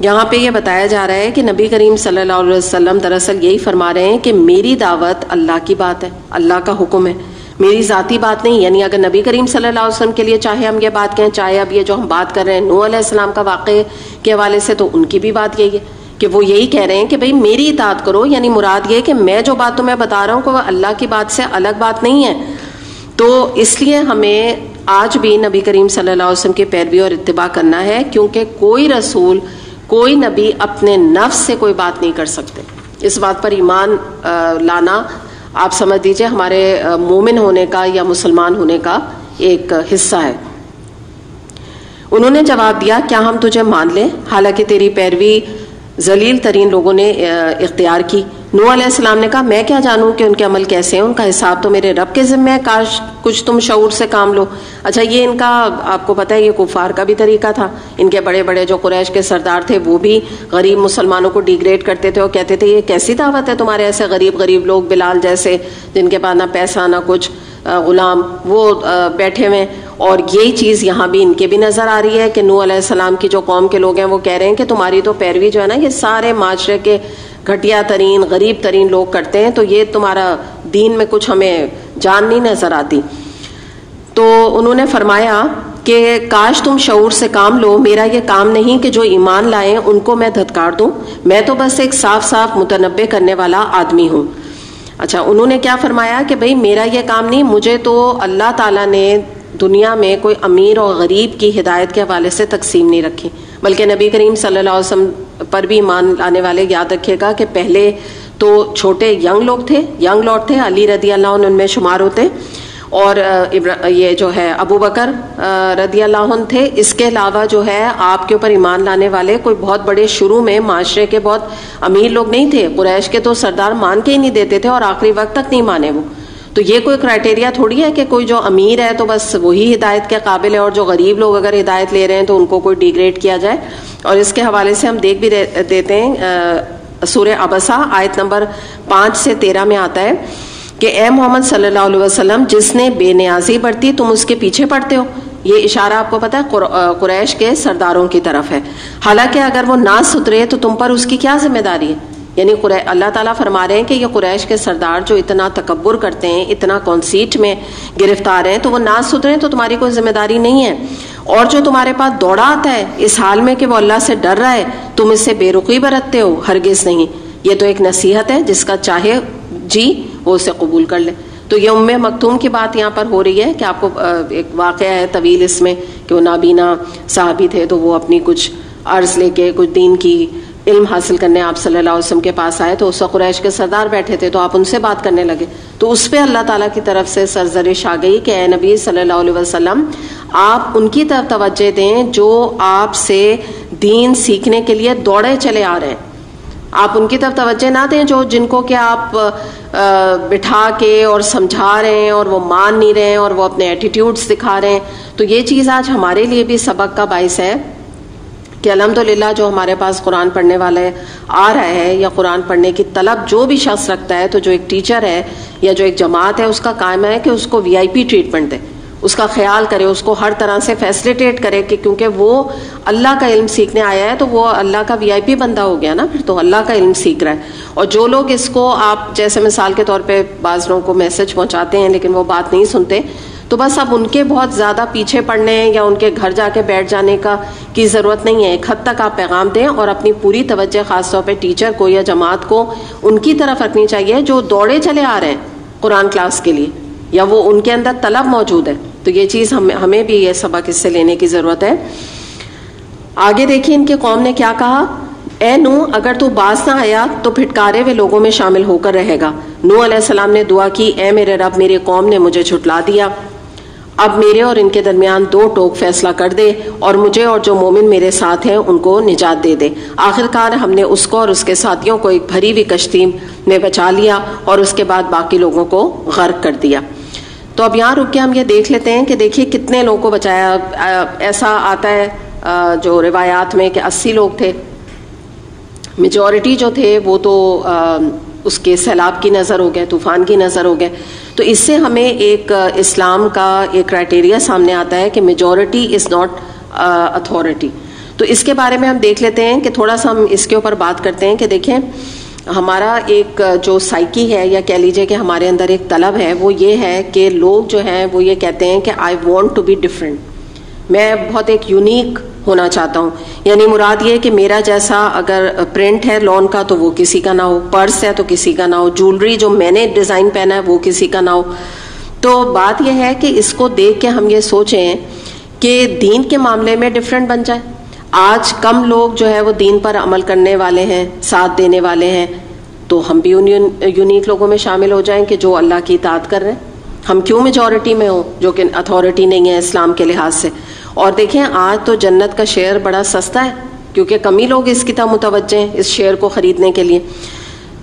S1: یہاں پہ یہ بتایا جا رہا ہے کہ نبی کریم صلی اللہ علیہ وسلم دراصل یہی فرما رہے ہیں کہ میری دعوت اللہ کی بات ہے، اللہ کا حکم ہے، میری ذاتی بات نہیں. یعنی اگر نبی کریم صلی اللہ علیہ وسلم کے لیے چاہے ہم یہ بات کہیں، چاہے اب یہ جو ہم بات کر رہے ہیں نوح علیہ السلام کا واقعے کے حوالے سے، تو ان کی بھی بات یہی ہے کہ وہ یہی کہہ رہے ہیں کہ بھئی میری اطاعت کرو. یعنی مراد یہ کہ میں جو بات تمہیں بتا رہا ہوں کہ وہ اللہ کی بات سے الگ بات نہیں ہے. تو اس لیے ہمیں آج بھی نبی کریم صلی اللہ علیہ وسلم کی پیروی اور اتباع کرنا ہے، کیونکہ کوئی رسول کوئی نبی اپنے نفس سے کوئی بات نہیں کر سکتے. اس بات پر ایمان لانا آپ سمجھ دیجئے ہمارے مومن ہونے کا یا مسلمان ہونے کا ایک حصہ ہے. انہوں نے جواب دیا کیا ہم تجھے مان لیں حالانکہ تیری پیروی ذلیل ترین لوگوں نے اختیار کی. نوح علیہ السلام نے کہا میں کیا جانوں کہ ان کے عمل کیسے ہیں، ان کا حساب تو میرے رب کے ذمہ ہے، کاش کچھ تم شعور سے کام لو. اچھا، یہ ان کا آپ کو پتہ ہے یہ کفار کا بھی طریقہ تھا. ان کے بڑے بڑے جو قریش کے سردار تھے وہ بھی غریب مسلمانوں کو ڈیگریڈ کرتے تھے اور کہتے تھے یہ کیسی دعوت ہے تمہارے ایسے غریب لوگ بلال جیسے جن کے پاس نہ پیسہ نہ کچھ، غلام وہ بیٹھے ہوئے. اور یہی چیز یہاں بھی ان کے بھی نظر آ رہی ہے کہ نوح علیہ السلام کی جو قوم کے لوگ ہیں وہ کہہ رہے ہیں کہ تمہاری تو پیروی جو ہے نا یہ سارے معاشرے کے گھٹیا ترین غریب ترین لوگ کرتے ہیں، تو یہ تمہارا دین میں کچھ ہمیں جان نہیں نظر آتی. تو انہوں نے فرمایا کہ کاش تم شعور سے کام لو، میرا یہ کام نہیں کہ جو ایمان لائیں ان کو میں دھتکار دوں، میں تو بس ایک صاف متنبع کرنے والا آدمی ہوں. اچھا، انہوں نے کیا فرمایا کہ بھئی میرا یہ کام نہیں، مجھے تو اللہ تعالیٰ نے دنیا میں کوئی امیر اور غریب کی ہدایت کے حوالے سے تقسیم نہیں رکھی، بلکہ نبی کریم صلی اللہ علیہ وسلم پر بھی ایمان لانے والے یاد رکھیے گا کہ پہلے تو چھوٹے ینگ لوگ تھے، ینگ لوگ تھے، علی رضی اللہ عنہ ان میں شمار ہوتے. اور یہ جو ہے ابو بکر رضی اللہ عنہ تھے. اس کے علاوہ جو ہے آپ کے اوپر ایمان لانے والے کوئی بہت بڑے شروع میں معاشرے کے بہت امیر لوگ نہیں تھے. قریش کے تو سردار مان کے ہی نہیں دیتے تھے اور آخری وقت تک نہیں مانے وہ. تو یہ کوئی کرائٹیریا تھوڑی ہے کہ کوئی جو امیر ہے تو بس وہی ہدایت کے قابل ہے اور جو غریب لوگ اگر ہدایت لے رہے ہیں تو ان کو کوئی ڈیگریڈ کیا جائے. اور اس کے حوالے سے ہم دیکھ بھی دیتے ہیں سورہ عبسہ آیت نمبر 5 سے 13 میں آتا ہے کہ اے محمد صلی اللہ علیہ وسلم جس نے بے نیازی برتی تم اس کے پیچھے پڑتے ہو. یہ اشارہ آپ کو پتہ ہے قریش کے سرداروں کی طرف ہے. حالانکہ اگر وہ نہ سترے تو تم پر اس کی کیا ذمہ داری ہے. یعنی اللہ تعالیٰ فرما رہے ہیں کہ یہ قریش کے سردار جو اتنا تکبر کرتے ہیں, اتنا کانسیٹ میں گرفتار ہیں, تو وہ نہ سترے تو تمہاری کوئی ذمہ داری نہیں ہے. اور جو تمہارے پاس دوڑا آتا ہے اس حال میں کہ وہ اللہ سے ڈر رہا ہے, تم اس سے بے رخی برتتے ہو, ہرگز نہیں. یہ تو ایک نصیحت ہے, جس کا چاہے جی وہ اسے قبول کر لے. تو یہ ام مکتوم کی بات یہاں پر ہو رہی ہے کہ آپ کو ایک واقعہ ہے طویل اس میں کہ وہ نابینا صحابی تھے, تو وہ اپنی کچھ عرض لے کے کچھ دین کی علم حاصل کرنے آپ صلی اللہ علیہ وسلم کے پاس آئے. تو اس وقت قریش کے سردار بیٹھے تھے, تو آپ ان سے بات کرنے لگے. تو اس پہ اللہ تعالیٰ کی طرف سے سرزرش آ گئی کہ اے نبی صلی اللہ علیہ وسلم آپ ان کی طرف توجہ دیں جو آپ سے دین سیکھنے کے لیے دوڑے چلے آ رہے ہیں. آپ ان کی طرف توجہ نہ دیں جن کو کہ آپ بٹھا کے اور سمجھا رہے ہیں اور وہ مان نہیں رہے ہیں اور وہ اپنے ایٹیٹیوڈز دکھا رہے ہیں. تو یہ چیز آج ہمارے لیے بھی سبق کا باعث ہے کہ الحمدللہ جو ہمارے پاس قرآن پڑھنے والے آ رہا ہے یا قرآن پڑھنے کی طلب جو بھی شخص رکھتا ہے, تو جو ایک ٹیچر ہے یا جو ایک جماعت ہے اس کا کام ہے کہ اس کو VIP ٹریٹمنٹ دے, اس کا خیال کرے, اس کو ہر طرح سے فیسلیٹیٹ کرے کہ کیونکہ وہ اللہ کا علم سیکھنے آیا ہے تو وہ اللہ کا VIP بندہ ہو گیا نا, پھر تو اللہ کا علم سیکھ رہا ہے. اور جو لوگ اس کو آپ جیسے مثال کے طور پہ بعض لوگوں کو میسج پہنچاتے ہیں لیکن وہ بات نہیں سنتے, تو بس اب ان کے بہت زیادہ پیچھے پڑنے یا ان کے گھر جا کے بیٹھ جانے کی ضرورت نہیں ہے. ایک حد تک آپ پیغام دیں اور اپنی پوری توجہ خاص طور پہ ٹیچر کو یا جماعت کو ان کی طرف رکھنی چاہیے جو دوڑے چلے آ رہے ہیں قرآن کلاس کے لیے, یا وہ ان کے اندر طلب موجود ہے. تو یہ چیز ہمیں بھی یہ سبق اس سے لینے کی ضرورت ہے. آگے دیکھیں ان کی قوم نے کیا کہا, اے نوح اگر تو باز نہ آیا تو پھٹکارے ہوئے لوگوں میں شامل ہو کر رہے گا. نوح علیہ السلام نے دعا کی, اے میرے رب میری قوم نے مجھے جھٹلا دیا, اب میرے اور ان کے درمیان 2 ٹوک فیصلہ کر دے اور مجھے اور جو مومن میرے ساتھ ہیں ان کو نجات دے دے. آخرکار ہم نے اس کو اور اس کے ساتھیوں کو ایک بھری ہوئی کشتی میں بچا لیا اور اس کے بعد باقی لوگوں کو غرق کر دیا. تو اب یہاں رک کے ہم یہ دیکھ لیتے ہیں کہ دیکھیے کتنے لوگوں کو بچایا. ایسا آتا ہے جو روایات میں کہ 80 لوگ تھے, میجورٹی جو تھے وہ تو اس کے سیلاب کی نظر ہو گئے, طوفان کی نظر ہو گئے. تو اس سے ہمیں ایک اسلام کا ایک کرائٹیریا سامنے آتا ہے کہ میجورٹی از ناٹ اتھارٹی. تو اس کے بارے میں ہم دیکھ لیتے ہیں کہ تھوڑا سا ہم اس کے اوپر بات کرتے ہیں کہ دیکھیں ہمارا ایک جو سائیکی ہے یا کہہ لیجئے کہ ہمارے اندر ایک طلب ہے, وہ یہ ہے کہ لوگ جو ہیں وہ یہ کہتے ہیں کہ I want to be different, میں بہت ایک یونیک ہونا چاہتا ہوں. یعنی مراد یہ کہ میرا جیسا اگر پرنٹ ہے لون کا تو وہ کسی کا نہ ہو, پرس ہے تو کسی کا نہ ہو, جولری جو میں نے ڈیزائن پہنا ہے وہ کسی کا نہ ہو. تو بات یہ ہے کہ اس کو دیکھ کے ہم یہ سوچیں کہ دین کے معاملے میں ڈفرینٹ بن جائے. آج کم لوگ جو ہے وہ دین پر عمل کرنے والے ہیں, ساتھ دینے والے ہیں, تو ہم بھی یونیک لوگوں میں شامل ہو جائیں کہ جو اللہ کی اطاعت کر رہے ہیں. ہم کیوں میجورٹی میں ہوں جو کہ اتھارٹی نہیں ہے اسلام کے لحاظ سے. اور دیکھیں آج تو جنت کا شیئر بڑا سستا ہے کیونکہ کم ہی لوگ اس کی طرف متوجہ ہیں اس شیئر کو خریدنے کے لیے.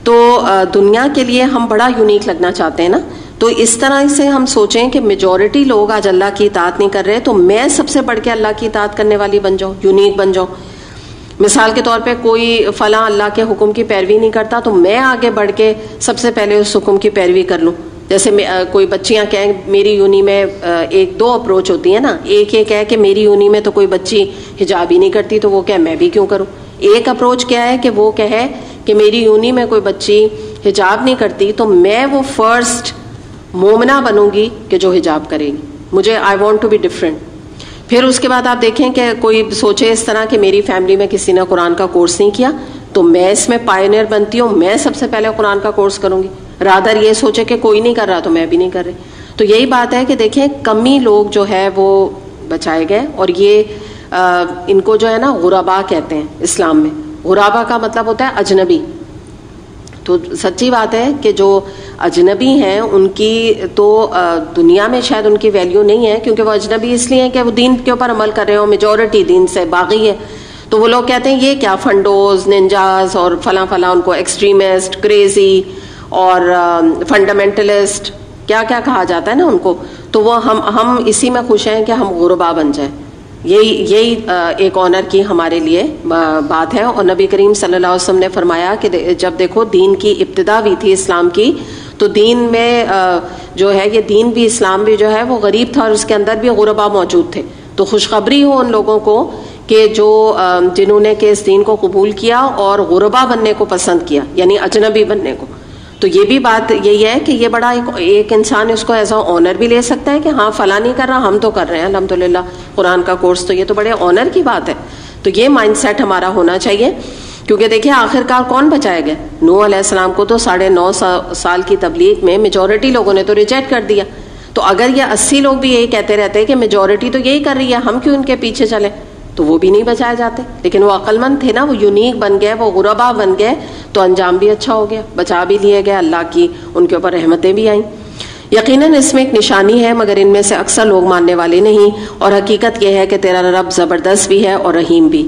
S1: تو دنیا کے لیے ہم بڑا یونیک لگنا چاہتے ہیں نا. تو اس طرح سے ہم سوچیں کہ میجورٹی لوگ آج اللہ کی اطاعت نہیں کر رہے, تو میں سب سے بڑھ کے اللہ کی اطاعت کرنے والی بن جاؤں, یونیک بن جاؤں. مثال کے طور پہ کوئی فلاں اللہ کے حکم کی پیروی نہیں کرتا تو میں آگے بڑھ کے سب سے پہلے اس حکم کی پیروی کر لوں. جیسے کوئی بچیاں کہیں میری یونی میں 1-2 اپروچ ہوتی ہے نا. ایک یہ کہے کہ میری یونی میں تو کوئی بچی حجاب ہی نہیں کرتی تو وہ کہے میں بھی کیوں کروں. ایک اپروچ کیا ہے کہ وہ کہے کہ میری یونی میں کوئی بچی حجاب نہیں کرتی تو میں وہ فرسٹ مومنہ بنوں گی کہ جو حجاب کرے گی. مجھے I want to be different. پھر اس کے بعد آپ دیکھیں کہ کوئی سوچے اس طرح کہ میری فیملی میں کسی نے قرآن کا کورس نہیں کیا تو میں اس میں پائنیئر بنتی ہوں, میں سب سے پہلے قرآن کا کورس کروں گی. رادر یہ سوچے کہ کوئی نہیں کر رہا تو میں بھی نہیں کر رہی. تو یہی بات ہے کہ دیکھیں کمی لوگ جو ہے وہ بچائے گئے. اور یہ ان کو جو ہے نا غربا کہتے ہیں اسلام میں. غربا کا مطلب ہوتا ہے اجنبی. تو سچی بات ہے کہ جو اجنبی ہیں ان کی تو دنیا میں شاید ان کی ویلیو نہیں ہے، کیونکہ وہ اجنبی اس لیے ہیں کہ وہ دین کے اوپر عمل کر رہے ہوں، میجورٹی دین سے باغی ہے. تو وہ لوگ کہتے ہیں یہ کیا فنڈوز، ننجاز اور فلاں فلاں، ان کو ایکسٹریمسٹ، کریزی اور فنڈامنٹلسٹ کیا کیا کہا جاتا ہے نا ان کو. تو وہ ہم اسی میں خوش ہیں کہ ہم غربا بن جائیں. یہی ایک آنر کی ہمارے لیے بات ہے. اور نبی کریم صلی اللہ علیہ وسلم نے فرمایا کہ جب دیکھو دین کی ابتدا ہوئی تھی اسلام کی، تو دین میں جو ہے یہ دین بھی، اسلام بھی جو ہے وہ غریب تھا اور اس کے اندر بھی غربا موجود تھے. تو خوشخبری ہو ان لوگوں کو کہ جنہوں نے کہ اس دین کو قبول کیا اور غربا بننے کو پسند کیا، یعنی اجنبی بننے کو. تو یہ بھی بات یہی ہے کہ یہ بڑا ایک انسان اس کو ایز اے آنر بھی لے سکتا ہے کہ ہاں فلاں نہیں کر رہا، ہم تو کر رہے ہیں الحمدللہ قرآن کا کورس. تو یہ تو بڑے آنر کی بات ہے. تو یہ مائنڈ سیٹ ہمارا ہونا چاہیے، کیونکہ دیکھیں آخرکار کون بچائے گئے؟ نوح علیہ السلام کو تو 9.5 سال کی تبلیغ میں میجورٹی لوگوں نے تو ریجیکٹ کر دیا. تو اگر یہ 80 لوگ بھی یہی کہتے رہتے کہ میجورٹی تو یہی کر رہی ہے، ہم کیوں ان کے پیچھے چلیں؟ تو وہ بھی نہیں بچائے جاتے. لیکن وہ عقل مند تھے نا، وہ یونیک بن گئے، وہ غربا بن گئے، تو انجام بھی اچھا ہو گیا، بچا بھی لیے گئے، اللہ کی ان کے اوپر رحمتیں بھی آئیں. یقیناً اس میں ایک نشانی ہے، مگر ان میں سے اکثر لوگ ماننے والے نہیں. اور حقیقت یہ ہے کہ تیرا رب زبردست بھی ہے اور رحیم بھی.